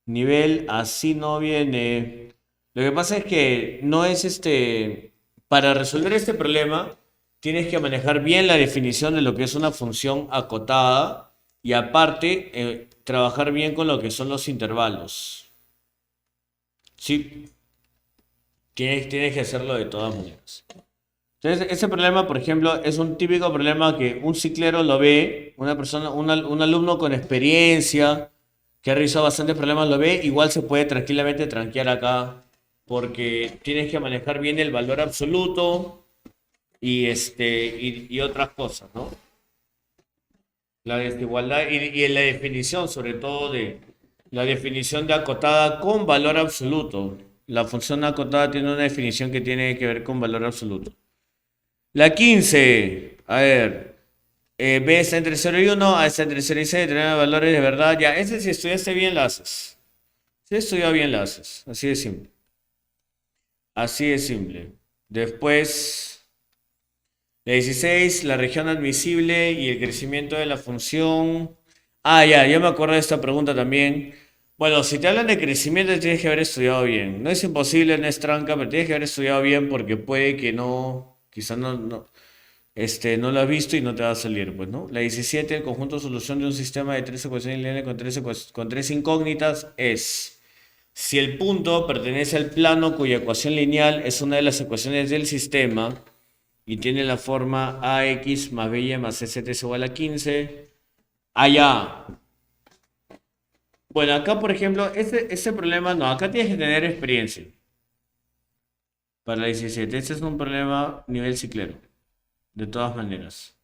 Nivel así no viene. Lo que pasa es que no es Para resolver este problema, tienes que manejar bien la definición de lo que es una función acotada y aparte trabajar bien con lo que son los intervalos. Sí, tienes que hacerlo de todas maneras. Entonces, ese problema, por ejemplo, es un típico problema que un ciclero lo ve, una persona, un alumno con experiencia que ha realizado bastantes problemas lo ve, igual se puede tranquilamente tranquear acá, porque tienes que manejar bien el valor absoluto y otras cosas, ¿no? La desigualdad y la definición, sobre todo de la definición de acotada con valor absoluto. La función acotada tiene una definición que tiene que ver con valor absoluto. La 15, a ver, B está entre 0 y 1, A está entre 0 y 6, tener valores de verdad. Ya, ese si estudiaste bien la haces. Si estudiado bien la haces. Así de simple. Así de simple. Después, la 16, la región admisible y el crecimiento de la función. Ah, ya me acuerdo de esta pregunta también. Bueno, si te hablan de crecimiento tienes que haber estudiado bien. No es imposible, no es tranca, pero tienes que haber estudiado bien porque puede que no, quizás no lo has visto y no te va a salir, pues, ¿no? La 17, el conjunto de solución de un sistema de tres ecuaciones lineales con tres incógnitas es si el punto pertenece al plano cuya ecuación lineal es una de las ecuaciones del sistema y tiene la forma ax más by más zt es igual a 15. Allá. Bueno, acá, por ejemplo, ese problema no, acá tienes que tener experiencia. Para la 17, este es un problema nivel ciclero. De todas maneras.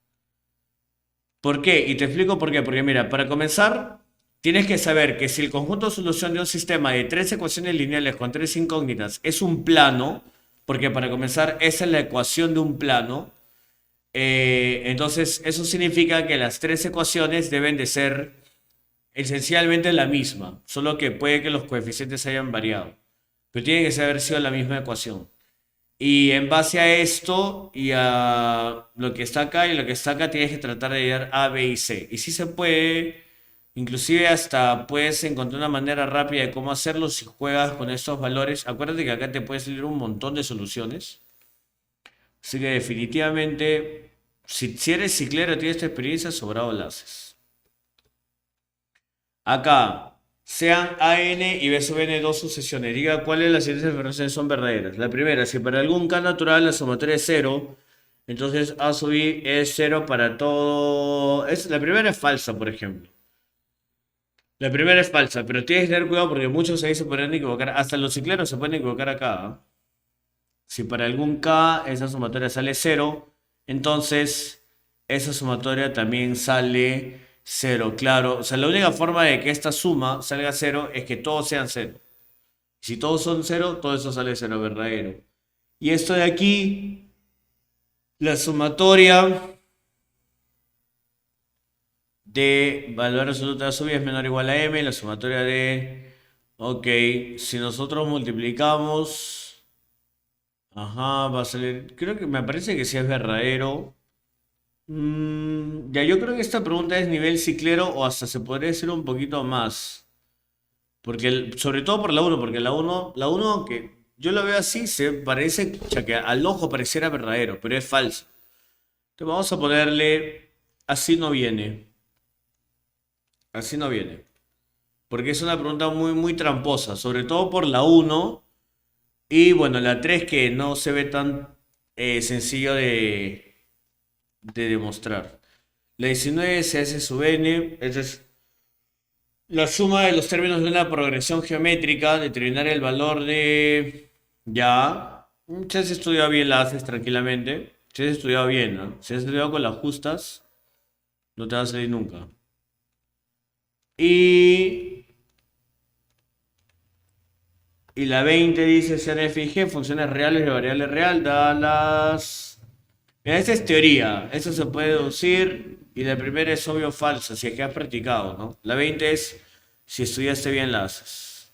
¿Por qué? Y te explico por qué. Porque mira, para comenzar, tienes que saber que si el conjunto de solución de un sistema de tres ecuaciones lineales con tres incógnitas es un plano, porque para comenzar, esa es la ecuación de un plano, entonces eso significa que las tres ecuaciones deben de ser esencialmente la misma, solo que puede que los coeficientes hayan variado, pero tiene que haber sido la misma ecuación. Y en base a esto y a lo que está acá y lo que está acá, tienes que tratar de hallar A, B y C. Y si se puede, inclusive hasta puedes encontrar una manera rápida de cómo hacerlo si juegas con estos valores. Acuérdate que acá te puede salir un montón de soluciones. Así que definitivamente, si eres ciclero y tienes esta experiencia, sobrado la haces. Acá, sean AN y B sub n dos sucesiones. Diga cuáles de las siguientes afirmaciones son verdaderas. La primera, si para algún K natural la sumatoria es cero, entonces A sub I es cero para todo. La primera es falsa, por ejemplo. La primera es falsa, pero tienes que tener cuidado porque muchos ahí se pueden equivocar. Hasta los cicleros se pueden equivocar acá. ¿Ah? Si para algún K esa sumatoria sale cero, entonces esa sumatoria también sale cero. Claro, o sea, la única forma de que esta suma salga cero es que todos sean cero. Si todos son cero, todo eso sale cero verdadero. Y esto de aquí, la sumatoria de valor absoluto de A sub i es menor o igual a m, la sumatoria de... Ok, si nosotros multiplicamos... Ajá, va a salir... Creo que me parece que sí es verdadero. Ya, yo creo que esta pregunta es nivel ciclero o hasta se podría decir un poquito más. Porque sobre todo por la uno porque la uno que yo la veo así, se parece, o sea, que al ojo pareciera verdadero, pero es falso. Entonces vamos a ponerle, así no viene. Así no viene. Porque es una pregunta muy, muy tramposa, sobre todo por la uno y bueno, la 3 que no se ve tan sencillo de demostrar. La 19 se hace sub n, esa es la suma de los términos de una progresión geométrica, determinar el valor de... Ya, si has estudiado bien la haces tranquilamente. Si has estudiado bien, ¿no? Si has estudiado con las justas, no te va a salir nunca. Y... Y la 20 dice sean f y g, funciones reales de variable real, dadas las... Mira, esta es teoría, eso se puede deducir y la primera es obvio falsa, si es que has practicado, ¿no? La 20 es si estudiaste bien la haces.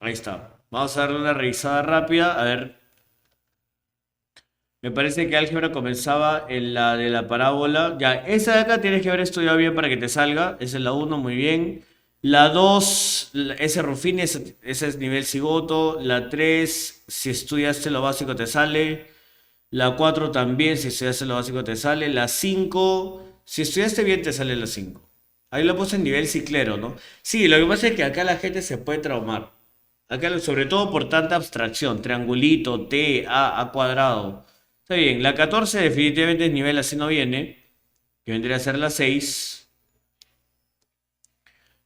Ahí está. Vamos a darle una revisada rápida, a ver. Me parece que álgebra comenzaba en la de la parábola. Ya, esa de acá tienes que haber estudiado bien para que te salga. Esa es la 1, muy bien. La 2, ese Ruffini, ese es nivel cigoto. La 3, si estudiaste lo básico te sale. La 4 también, si estudiaste lo básico te sale. La 5 si estudiaste bien te sale la 5. Ahí lo puse en nivel ciclero, ¿no? Sí, lo que pasa es que acá la gente se puede traumar. Acá, sobre todo por tanta abstracción. Triangulito, T, A cuadrado. Está bien, la 14 definitivamente es nivel así no viene, que vendría a ser la 6.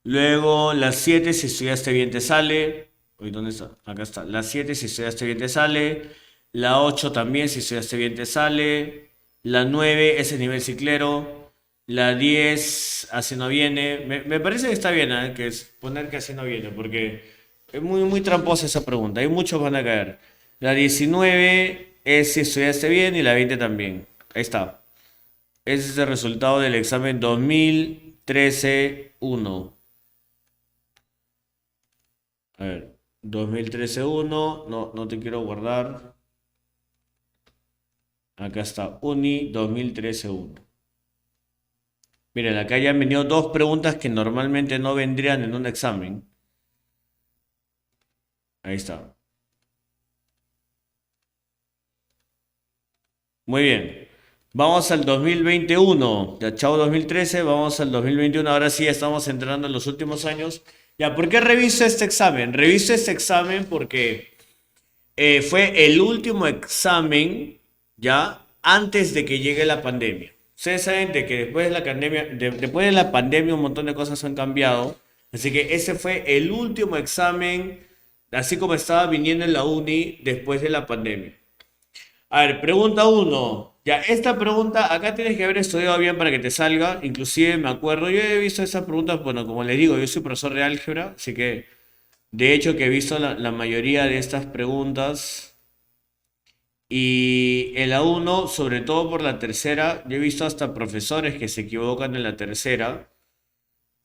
Luego la 7 si estudiaste bien te sale. Uy, ¿dónde está? Acá está. La 7 si estudiaste bien te sale. La 8 también si estudiaste bien te sale. La 9 ese es nivel ciclero. La 10 así no viene. Me parece que está bien, ¿eh? Que es poner que así no viene, porque es muy tramposa esa pregunta. Hay muchos van a caer. La 19 es si estudiaste bien y la 20 también. Ahí está. Ese es el resultado del examen 2013-1. A ver, 2013-1, no te quiero guardar. Acá está, Uni 2013-1. Miren, acá ya han venido dos preguntas que normalmente no vendrían en un examen. Ahí está. Muy bien. Vamos al 2021. Ya, chao 2013, vamos al 2021. Ahora sí, ya estamos entrando en los últimos años. Ya, ¿por qué reviso este examen? Reviso este examen porque fue el último examen ya antes de que llegue la pandemia. Ustedes saben de que después de la pandemia, después de la pandemia un montón de cosas han cambiado. Así que ese fue el último examen, así como estaba viniendo en la uni después de la pandemia. A ver, pregunta uno. Ya, esta pregunta acá tienes que haber estudiado bien para que te salga. Inclusive me acuerdo, yo he visto esas preguntas, bueno, como les digo, yo soy profesor de álgebra, así que de hecho que he visto la mayoría de estas preguntas. Y en la uno, sobre todo por la tercera, yo he visto hasta profesores que se equivocan en la tercera,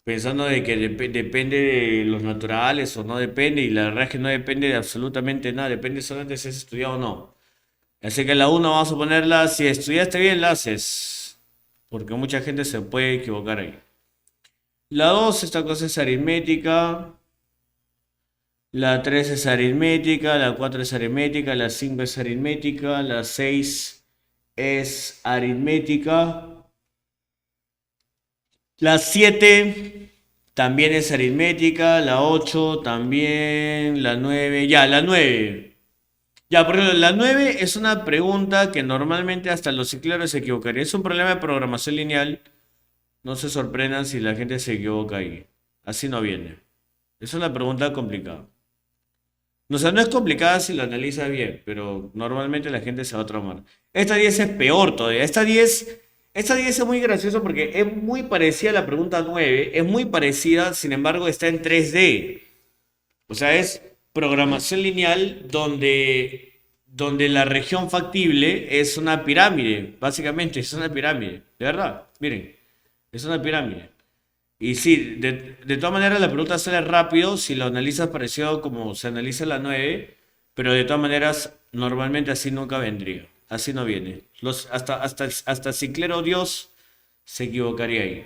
pensando de que depende de los naturales o no depende, y la verdad es que no depende de absolutamente nada, depende solamente de si has estudiado o no. Así que en la uno vamos a ponerla, si estudiaste bien, la haces, porque mucha gente se puede equivocar ahí. La 2 esta cosa es aritmética. La 3 es aritmética, la 4 es aritmética, la 5 es aritmética, la 6 es aritmética, la 7 también es aritmética, la 8 también, la 9 ya, la 9. Ya, por ejemplo, la 9 es una pregunta que normalmente hasta los cicleros se equivocarían. Es un problema de programación lineal. No se sorprendan si la gente se equivoca ahí. Así no viene. Es una pregunta complicada. O sea, no es complicada si lo analizas bien, pero normalmente la gente se va a traumar. Esta 10 es peor todavía. Esta 10 es muy graciosa porque es muy parecida a la pregunta 9. Es muy parecida, sin embargo, está en 3D. O sea, es programación lineal donde la región factible es una pirámide. Básicamente, es una pirámide. De verdad, miren, es una pirámide. Y sí, de todas maneras la pregunta sale rápido si lo analizas parecido como se analiza la 9, pero de todas maneras normalmente así nunca vendría. Así no viene. Hasta Ciclero Dios se equivocaría ahí.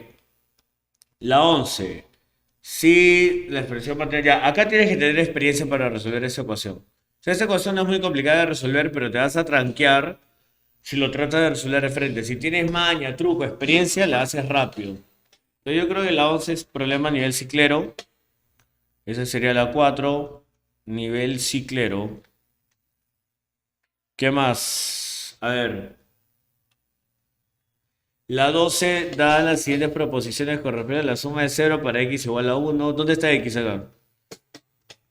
La 11. Sí, la expresión material. Ya, acá tienes que tener experiencia para resolver esa ecuación. O sea, esta ecuación no es muy complicada de resolver, pero te vas a tranquear si lo tratas de resolver de frente. Si tienes maña, truco, experiencia, la haces rápido. Yo creo que la 11 es problema a nivel ciclero. Esa sería la 4 nivel ciclero. ¿Qué más? A ver. La 12 da las siguientes proposiciones con respecto a la suma de cero para x igual a uno. ¿Dónde está x acá?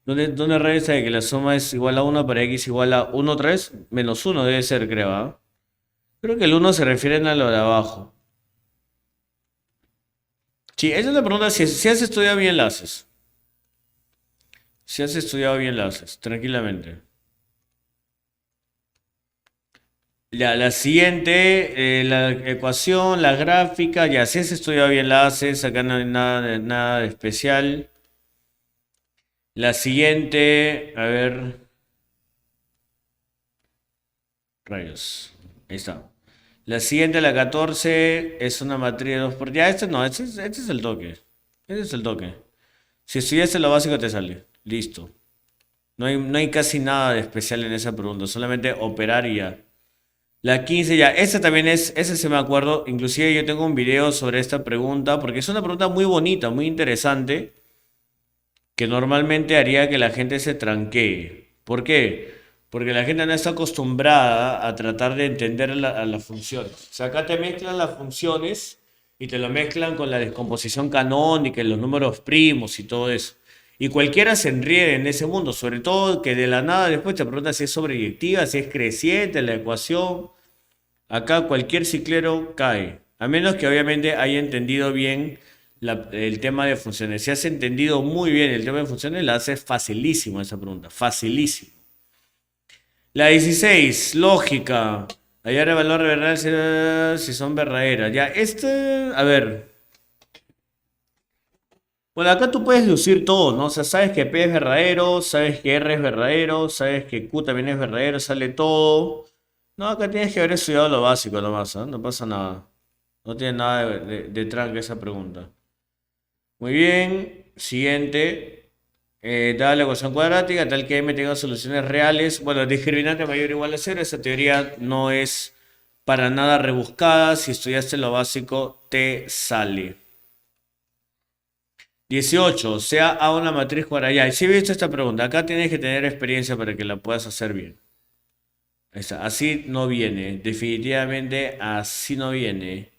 ¿Dónde rayos está que la suma es igual a uno para x igual a uno 3 menos uno debe ser, creo, ¿ah? Creo que el uno se refiere a lo de abajo. Sí, esa es la pregunta. Si has estudiado bien, la haces. Si has estudiado bien, la haces, tranquilamente. Ya, la siguiente, la ecuación, la gráfica, ya si has estudiado bien la haces, acá no hay nada de especial. La siguiente, a ver, rayos, ahí está. La siguiente, la 14 es una matriz de 2 por... Ya, este no, este es el toque. Este es el toque. Si estudiaste lo básico te sale. Listo. No hay casi nada de especial en esa pregunta, solamente operar y ya. La 15 ya, esa también es, ese se me acuerdo, inclusive yo tengo un video sobre esta pregunta, porque es una pregunta muy bonita, muy interesante, que normalmente haría que la gente se tranquee. ¿Por qué? Porque la gente no está acostumbrada a tratar de entender a las funciones. O sea, acá te mezclan las funciones y te lo mezclan con la descomposición canónica y los números primos y todo eso. Y cualquiera se enriede en ese mundo, sobre todo que de la nada después te pregunta si es sobreyectiva, si es creciente la ecuación. Acá cualquier ciclero cae, a menos que obviamente haya entendido bien el tema de funciones. Si has entendido muy bien el tema de funciones, la haces facilísimo esa pregunta, facilísimo. La 16, lógica. Hallar el valor verdadero si son verdaderas. Ya, a ver. Bueno, acá tú puedes deducir todo, ¿no? O sea, sabes que P es verdadero, sabes que R es verdadero, sabes que Q también es verdadero, sale todo. No, acá tienes que haber estudiado lo básico nomás, ¿ah? No pasa nada. No tiene nada de tranque esa pregunta. Muy bien, siguiente. Dada la ecuación cuadrática, tal que m tenga soluciones reales. Bueno, discriminante mayor o igual a cero. Esa teoría no es para nada rebuscada. Si estudiaste lo básico, te sale. 18. Sea A una matriz cuadrada. Ya, si he visto esta pregunta. Acá tienes que tener experiencia para que la puedas hacer bien. Así no viene. Definitivamente así no viene.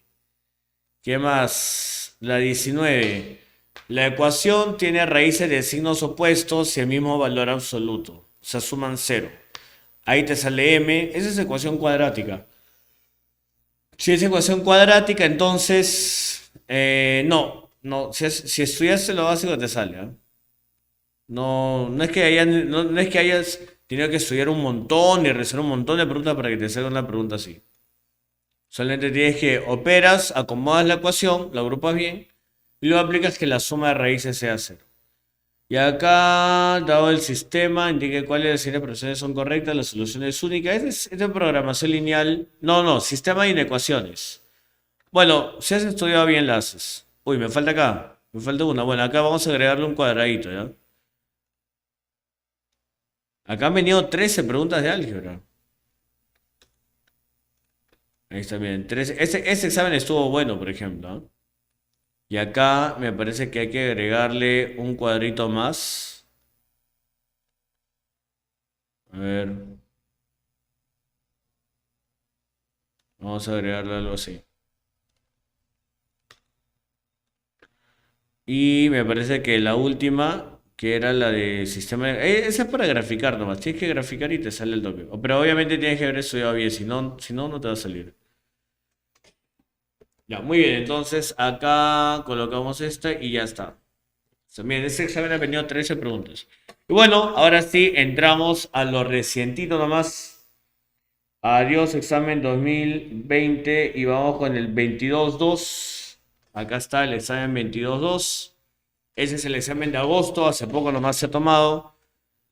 ¿Qué más? La 19. La ecuación tiene raíces de signos opuestos y el mismo valor absoluto. O sea, suman cero. Ahí te sale m. Esa es ecuación cuadrática. Si es ecuación cuadrática, entonces... no. No. Si estudiaste lo básico te sale. ¿Ah? No, no es que hayas tenido que estudiar un montón y resolver un montón de preguntas para que te salga una pregunta así. Solamente tienes que operas, acomodas la ecuación, la agrupas bien y luego aplicas que la suma de raíces sea cero. Y acá, dado el sistema, indique cuáles de las siguientes operaciones son correctas, la solución es única. Esta es programación lineal. No, no, sistema de inecuaciones. Bueno, si has estudiado bien las haces. Uy, me falta acá. Me falta una. Bueno, acá vamos a agregarle un cuadradito, ¿ya? Acá han venido 13 preguntas de álgebra. Ahí está bien. Ese examen estuvo bueno, por ejemplo. ¿Ah? Y acá me parece que hay que agregarle un cuadrito más. A ver. Vamos a agregarle algo así. Y me parece que la última, que era la de sistema esa es para graficar nomás. Tienes que graficar y te sale el toque. Pero obviamente tienes que haber estudiado bien. Si no, no te va a salir. Ya, muy bien. Entonces acá colocamos esta y ya está. También ese examen ha venido 13 preguntas. Y bueno, ahora sí entramos a lo recientito nomás. Adiós, examen 2020 y vamos con el 22.2. Acá está el examen 22.2. Ese es el examen de agosto, hace poco nomás se ha tomado.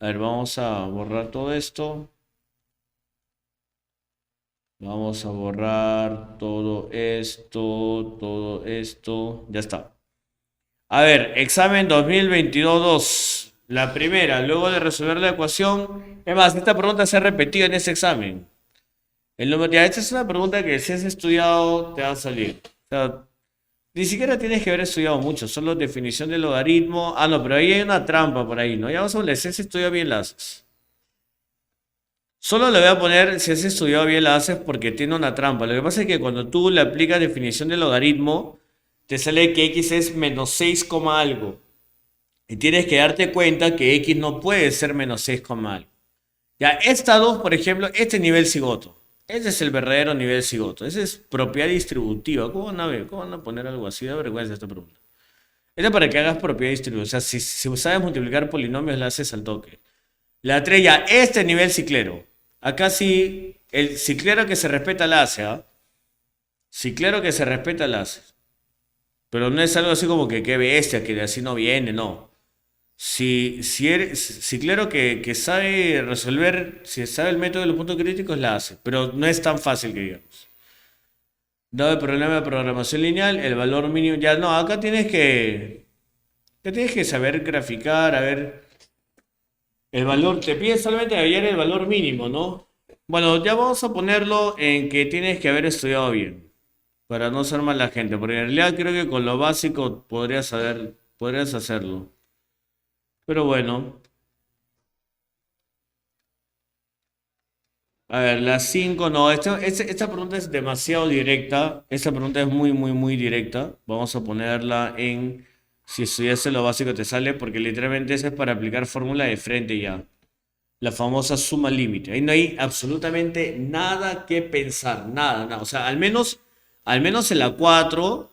A ver, vamos a borrar todo esto. Vamos a borrar todo esto. Ya está. A ver, examen 2022-2. La primera, luego de resolver la ecuación. Es más, esta pregunta se ha repetido en ese examen. Ya, esta es una pregunta que si has estudiado te va a salir. O sea, ni siquiera tienes que haber estudiado mucho, solo definición del logaritmo. Ah, no, pero ahí hay una trampa por ahí, ¿no? Ya vamos a ver si has estudiado bien las haces. Solo le voy a poner si has estudiado bien las haces porque tiene una trampa. Lo que pasa es que cuando tú le aplicas definición del logaritmo, te sale que x es menos 6, algo. Y tienes que darte cuenta que x no puede ser menos 6, algo. Ya, esta 2, por ejemplo, este nivel cigoto. Ese es el verdadero nivel cigoto. Ese es propiedad distributiva. ¿Cómo van a ver? ¿Cómo van a poner algo así? Da vergüenza esta pregunta. Esta es para que hagas propiedad distributiva. O sea, si sabes multiplicar polinomios, la haces al toque. La 3 ya, este nivel ciclero. Acá sí, el ciclero que se respeta la hace, ¿ah? Ciclero que se respeta la hace. Pero no es algo así como que qué bestia, que de así no viene, no. Si eres ciclero que sabe resolver, si sabe el método de los puntos críticos, la hace. Pero no es tan fácil que digamos. Dado el problema de programación lineal, el valor mínimo. Ya no, acá tienes que saber graficar, a ver. El valor, te pide solamente hallar el valor mínimo, ¿no? Bueno, ya vamos a ponerlo en que tienes que haber estudiado bien, para no ser mala gente, porque en realidad creo que con lo básico podrías hacerlo. Pero bueno, a ver, las 5 no, esta pregunta es demasiado directa, esta pregunta es muy, muy, muy directa. Vamos a ponerla en si estudiaste lo básico te sale, porque literalmente esa es para aplicar fórmula de frente ya. La famosa suma límite. Ahí no hay absolutamente nada que pensar, nada, nada. O sea, al menos en la 4,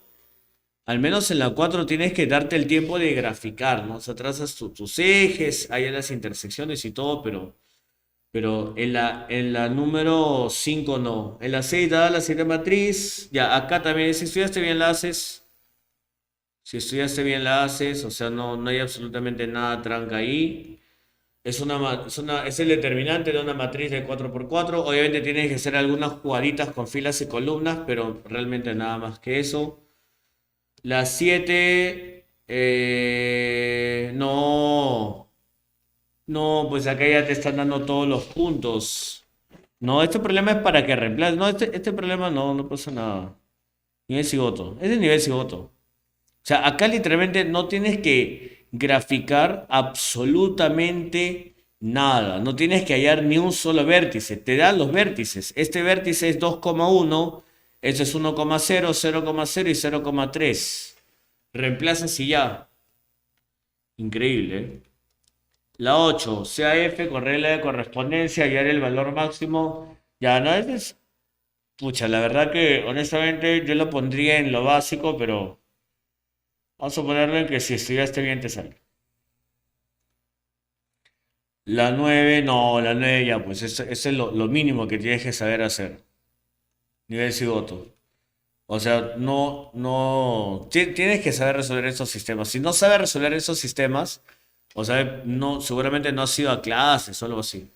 al menos en la 4 tienes que darte el tiempo de graficar, ¿no? O sea, trazas tus ejes, hay las intersecciones y todo, pero en la número 5 no. En la 6 da la siguiente matriz. Ya, acá también, si estudiaste bien la haces. Si estudiaste bien la haces, o sea, no hay absolutamente nada tranca ahí. Es el determinante de una matriz de 4x4. Obviamente tienes que hacer algunas jugaditas con filas y columnas, pero realmente nada más que eso. La 7, no, no, pues acá ya te están dando todos los puntos. No, este problema es para que reemplace. No, este problema no pasa nada. Nivel cigoto. Es de nivel cigoto. O sea, acá literalmente no tienes que graficar absolutamente nada. No tienes que hallar ni un solo vértice. Te dan los vértices. Este vértice es 2,1. Este es 1,0, 0,0 y 0,3. Reemplazas y ya. Increíble, ¿eh? La 8, CAF con regla de correspondencia, hallar el valor máximo. Ya, no, pucha, la verdad que honestamente yo lo pondría en lo básico, pero vamos a ponerle que si estudiaste bien te sale. La 9 no, la 9 ya, pues eso es lo mínimo que tienes que saber hacer. Nivel cigoto. O sea, tienes que saber resolver esos sistemas. Si no sabes resolver esos sistemas, o sea, no, seguramente no has ido a clases o algo así.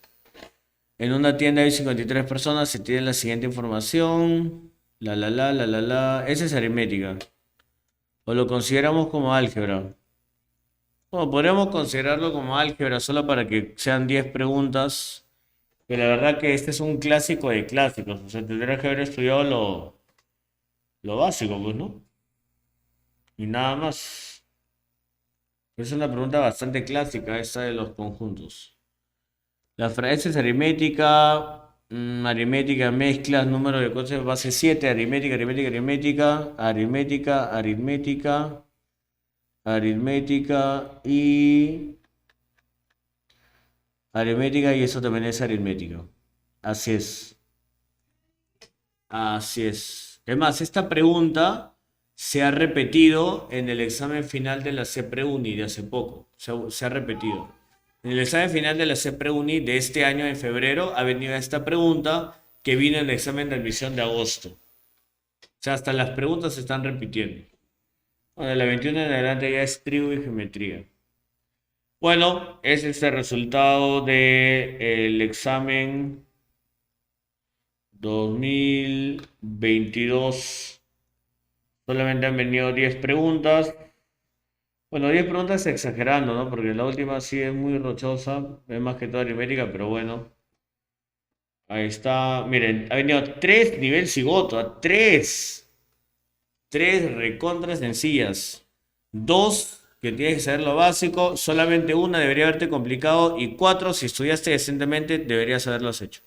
En una tienda hay 53 personas, se tiene la siguiente información. La. Esa es aritmética. O lo consideramos como álgebra. Bueno, podríamos considerarlo como álgebra solo para que sean 10 preguntas. Pero la verdad que este es un clásico de clásicos. O sea, tendrás que haber estudiado lo básico, pues, ¿no? Y nada más. Es una pregunta bastante clásica esta de los conjuntos. La frase es aritmética, aritmética, mezclas, número de cosas, base 7, aritmética, aritmética, aritmética, aritmética, aritmética, aritmética aritmética y eso también es aritmética. Así es, así es. Es más, esta pregunta se ha repetido en el examen final de la CEPREUNI de hace poco. Se ha repetido. En el examen final de la CEPREUNI de este año, en febrero, ha venido esta pregunta que vino en el examen de admisión de agosto. O sea, hasta las preguntas se están repitiendo. Bueno, de la 21 en adelante ya es trigo y geometría. Bueno, ese es el resultado del examen 2022. Solamente han venido 10 preguntas. Bueno, 10 preguntas exagerando, ¿no? Porque la última sí es muy rochosa, es más que todo aritmética, pero bueno. Ahí está. Miren, ha venido 3 nivel cigoto, a 3. 3 recontra sencillas. 2 que tienes que saber lo básico, solamente una debería haberte complicado y 4 si estudiaste decentemente deberías haberlos hecho.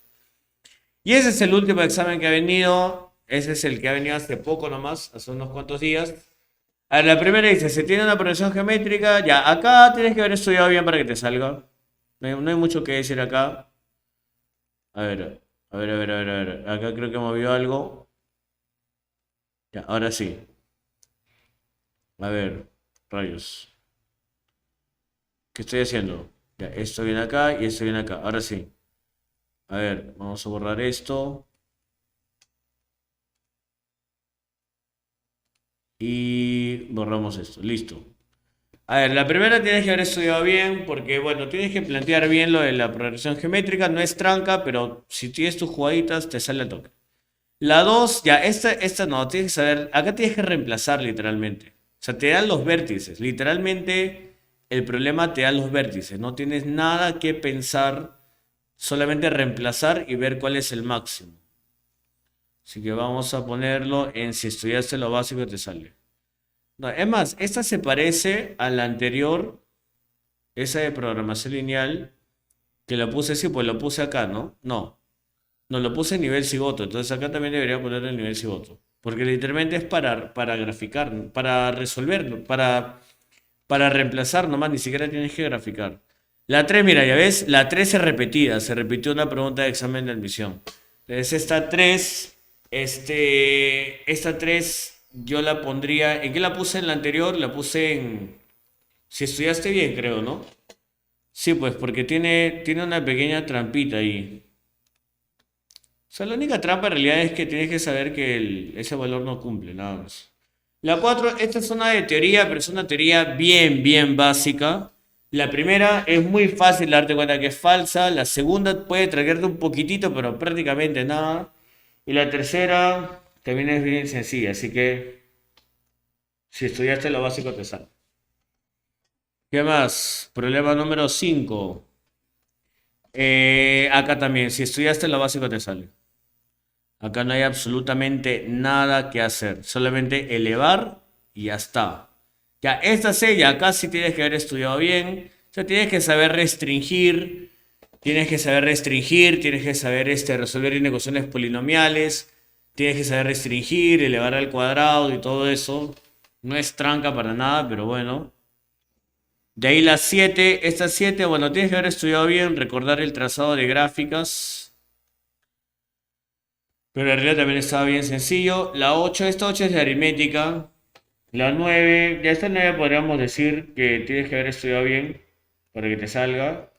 Y ese es el último examen que ha venido. Ese es el que ha venido hace poco nomás, hace unos cuantos días. A ver, la primera dice, se tiene una progresión geométrica. Ya, acá tienes que haber estudiado bien para que te salga. No hay mucho que decir acá. A ver, a ver, a ver, a ver, a ver. Acá creo que movió algo. Ya, ahora sí. A ver, rayos. ¿Qué estoy haciendo? Ya, esto viene acá y esto viene acá. Ahora sí. A ver, vamos a borrar esto. Y borramos esto. Listo. A ver, la primera tienes que haber estudiado bien porque, bueno, tienes que plantear bien lo de la progresión geométrica. No es tranca, pero si tienes tus jugaditas, te sale al toque. La 2 ya, esta no, tienes que saber, acá tienes que reemplazar literalmente. O sea, te dan los vértices. Literalmente, el problema te da los vértices. No tienes nada que pensar solamente reemplazar y ver cuál es el máximo. Así que vamos a ponerlo en si estudiaste lo básico te sale. No, es más, esta se parece a la anterior, esa de programación lineal, que la puse, sí, pues lo puse acá, ¿no? No, lo puse en nivel cigoto, entonces acá también debería poner el nivel cigoto. Porque literalmente es para graficar, para resolverlo, para reemplazar nomás, ni siquiera tienes que graficar. La 3 mira, ya ves, la 3 es repetida, se repitió una pregunta de examen de admisión. Entonces esta 3 esta 3 yo la pondría, ¿en qué la puse en la anterior? La puse en, si estudiaste bien, creo, ¿no? Sí, pues porque tiene una pequeña trampita ahí. O sea, la única trampa en realidad es que tienes que saber que ese valor no cumple, nada más. La 4 esta es una de teoría, pero es una teoría bien, bien básica. La primera es muy fácil darte cuenta que es falsa. La segunda puede traerte un poquitito, pero prácticamente nada. Y la tercera también es bien sencilla, así que si estudiaste lo básico te sale. ¿Qué más? Problema número 5. Acá también, si estudiaste lo básico te sale. Acá no hay absolutamente nada que hacer, solamente elevar y ya está. Ya, esta sella, acá sí tienes que haber estudiado bien, o sea, tienes que saber resolver inecuaciones polinomiales, tienes que saber restringir, elevar al cuadrado y todo eso. No es tranca para nada, pero bueno. De ahí las 7, estas 7, bueno, tienes que haber estudiado bien, recordar el trazado de gráficas. Pero en realidad también estaba bien sencillo. La 8, esta 8 es de aritmética. La 9, ya esta 9 podríamos decir que tienes que haber estudiado bien para que te salga.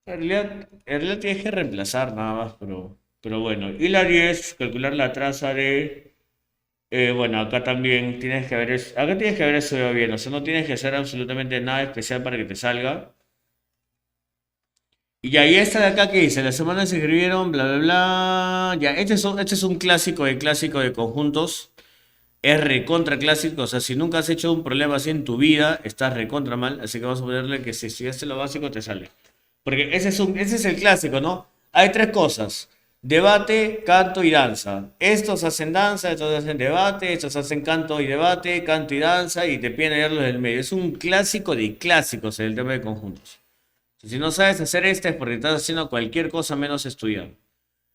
En realidad tienes que reemplazar nada más, pero bueno. Y la 10, calcular la traza de... bueno, acá también acá tienes que haber estudiado bien. O sea, no tienes que hacer absolutamente nada especial para que te salga. Y ahí esta de acá que dice, las semanas se escribieron, bla, bla, bla. Ya, este es un clásico de conjuntos. Es recontra clásico, o sea, si nunca has hecho un problema así en tu vida, estás recontra mal. Así que vamos a ponerle que si estudiaste lo básico te sale. Porque ese es el clásico, ¿no? Hay tres cosas. Debate, canto y danza. Estos hacen danza, estos hacen debate, estos hacen canto y debate, canto y danza, y te piden leerlos del medio. Es un clásico de clásicos el tema de conjuntos. Si no sabes hacer este es porque estás haciendo cualquier cosa menos estudiar.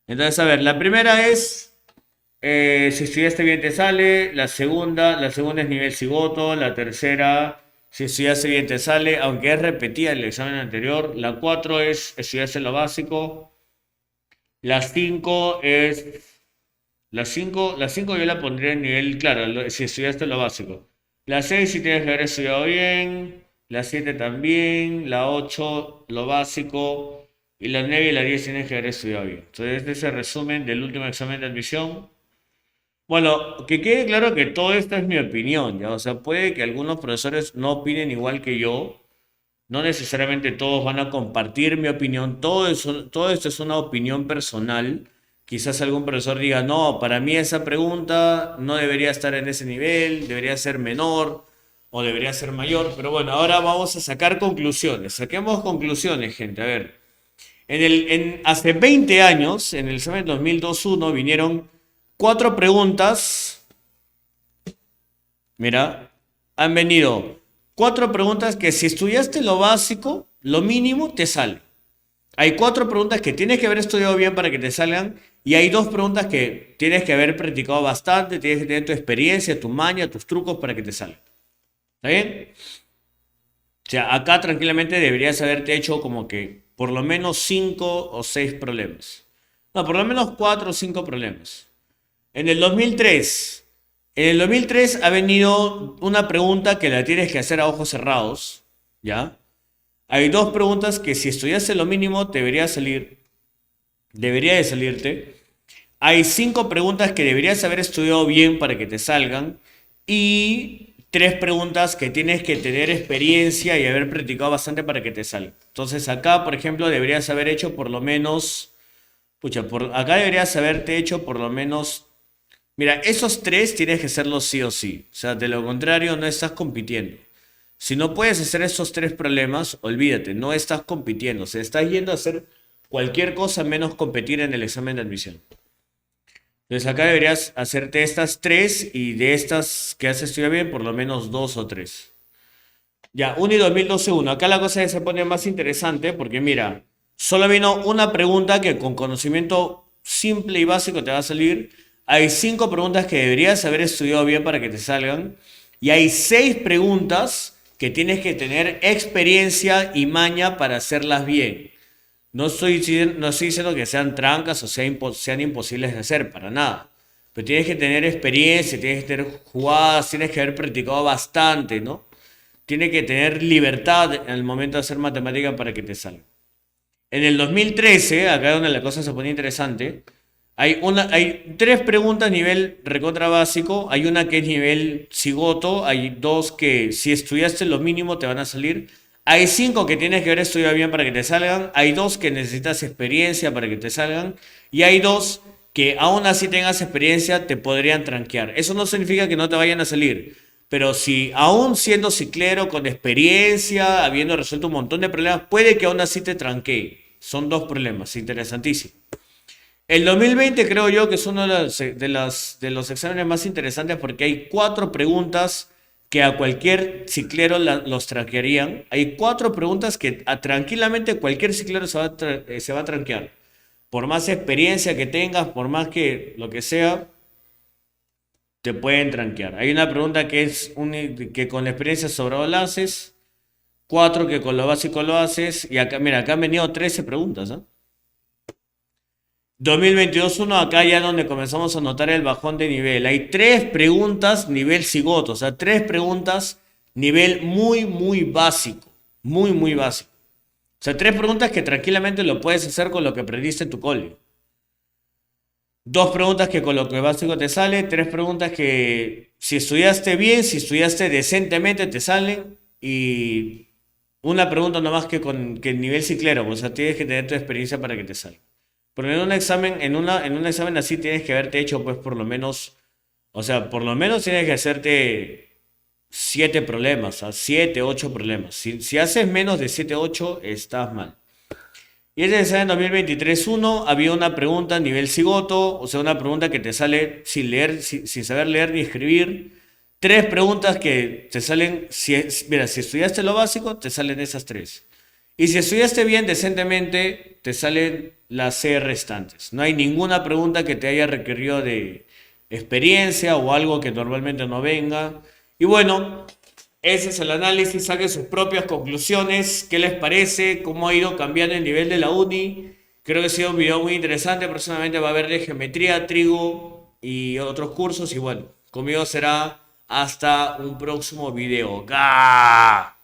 Entonces, a ver, la primera es, si estudiaste bien te sale. La segunda es nivel cigoto. La tercera, si estudiaste bien te sale, aunque es repetida el examen anterior. La 4 es, estudiaste lo básico. La 5 es, la cinco yo la pondría en nivel, claro, si estudiaste lo básico. La 6 si tienes que haber estudiado bien. La 7 también. La 8 lo básico. Y la 9 y la 10 tienes que haber estudiado bien. Entonces este es el resumen del último examen de admisión. Bueno, que quede claro que todo esto es mi opinión, ¿ya? O sea, puede que algunos profesores no opinen igual que yo. No necesariamente todos van a compartir mi opinión. Todo esto es una opinión personal. Quizás algún profesor diga, no, para mí esa pregunta no debería estar en ese nivel, debería ser menor o debería ser mayor. Pero bueno, ahora vamos a sacar conclusiones. Saquemos conclusiones, gente. A ver, hace 20 años, en el examen 2021, vinieron 4 preguntas. Mira, han venido 4 preguntas que si estudiaste lo básico, lo mínimo, te sale. Hay 4 preguntas que tienes que haber estudiado bien para que te salgan. Y hay 2 preguntas que tienes que haber practicado bastante, tienes que tener tu experiencia, tu maña, tus trucos para que te salgan. ¿Está bien? O sea, acá tranquilamente deberías haberte hecho como que por lo menos 5 o 6 problemas. No, por lo menos 4 o 5 problemas. En el 2003, en el 2003 ha venido una pregunta que la tienes que hacer a ojos cerrados, ¿ya? Hay 2 preguntas que si estudiaste lo mínimo debería salir, debería de salirte. Hay 5 preguntas que deberías haber estudiado bien para que te salgan. Y 3 preguntas que tienes que tener experiencia y haber practicado bastante para que te salgan. Entonces acá, por ejemplo, deberías haber hecho por lo menos... Pucha, acá deberías haberte hecho por lo menos... Mira, esos 3 tienes que hacerlos sí o sí. O sea, de lo contrario no estás compitiendo. Si no puedes hacer esos 3 problemas, olvídate, no estás compitiendo. O sea, estás yendo a hacer cualquier cosa menos competir en el examen de admisión. Entonces acá deberías hacerte estas tres y de estas que has estudiado bien, por lo menos dos o tres. Ya, Uni 2012-1. Acá la cosa se pone más interesante porque mira, solo vino una pregunta que con conocimiento simple y básico te va a salir. Hay 5 preguntas que deberías haber estudiado bien para que te salgan. Y hay 6 preguntas que tienes que tener experiencia y maña para hacerlas bien. No estoy diciendo que sean trancas o sean imposibles de hacer, para nada. Pero tienes que tener experiencia, tienes que tener jugadas, tienes que haber practicado bastante, ¿no? Tiene que tener libertad en el momento de hacer matemática para que te salga. En el 2013, acá es donde la cosa se pone interesante, hay 3 preguntas nivel recontra básico, hay una que es nivel cigoto, hay 2 que si estudiaste lo mínimo te van a salir, hay 5 que tienes que haber estudiado bien para que te salgan, hay 2 que necesitas experiencia para que te salgan, y hay 2 que aún así tengas experiencia te podrían tranquear. Eso no significa que no te vayan a salir. Pero si aún siendo ciclero, con experiencia, habiendo resuelto un montón de problemas, puede que aún así te tranquee. Son 2 problemas, interesantísimo. El 2020 creo yo que es uno de los exámenes más interesantes porque hay 4 preguntas que a cualquier ciclero los tranquearían. Hay 4 preguntas que tranquilamente cualquier ciclero se va a tranquear. Por más experiencia que tengas, por más que lo que sea, te pueden tranquear. Hay una pregunta que es que con la experiencia sobrado la haces, 4 que con lo básico lo haces, y acá, mira, acá han venido 13 preguntas, ¿ah? 2022-1, acá ya donde comenzamos a notar el bajón de nivel. Hay 3 preguntas nivel cigoto, o sea, 3 preguntas nivel muy, muy básico, muy, muy básico. O sea, 3 preguntas que tranquilamente lo puedes hacer con lo que aprendiste en tu cole. 2 preguntas que con lo que básico te sale, 3 preguntas que si estudiaste bien, si estudiaste decentemente te salen y una pregunta nomás que el nivel ciclero, o sea, tienes que tener tu experiencia para que te salga. Pero en un examen, en un examen así tienes que haberte hecho pues por lo menos, o sea, por lo menos tienes que hacerte 7 problemas, a 7, 8 problemas. Si haces menos de 7, 8, estás mal. Y este examen 2023-1 había una pregunta a nivel cigoto, o sea, una pregunta que te sale sin leer, sin saber leer ni escribir. 3 preguntas que te salen, mira, si estudiaste lo básico, te salen esas 3. Y si estudiaste bien decentemente, te salen las 6 restantes. No hay ninguna pregunta que te haya requerido de experiencia o algo que normalmente no venga. Y bueno, ese es el análisis, saquen sus propias conclusiones, qué les parece, cómo ha ido cambiando el nivel de la uni. Creo que ha sido un video muy interesante, próximamente va a haber de geometría, trigo y otros cursos y bueno, conmigo será hasta un próximo video. ¡Ga!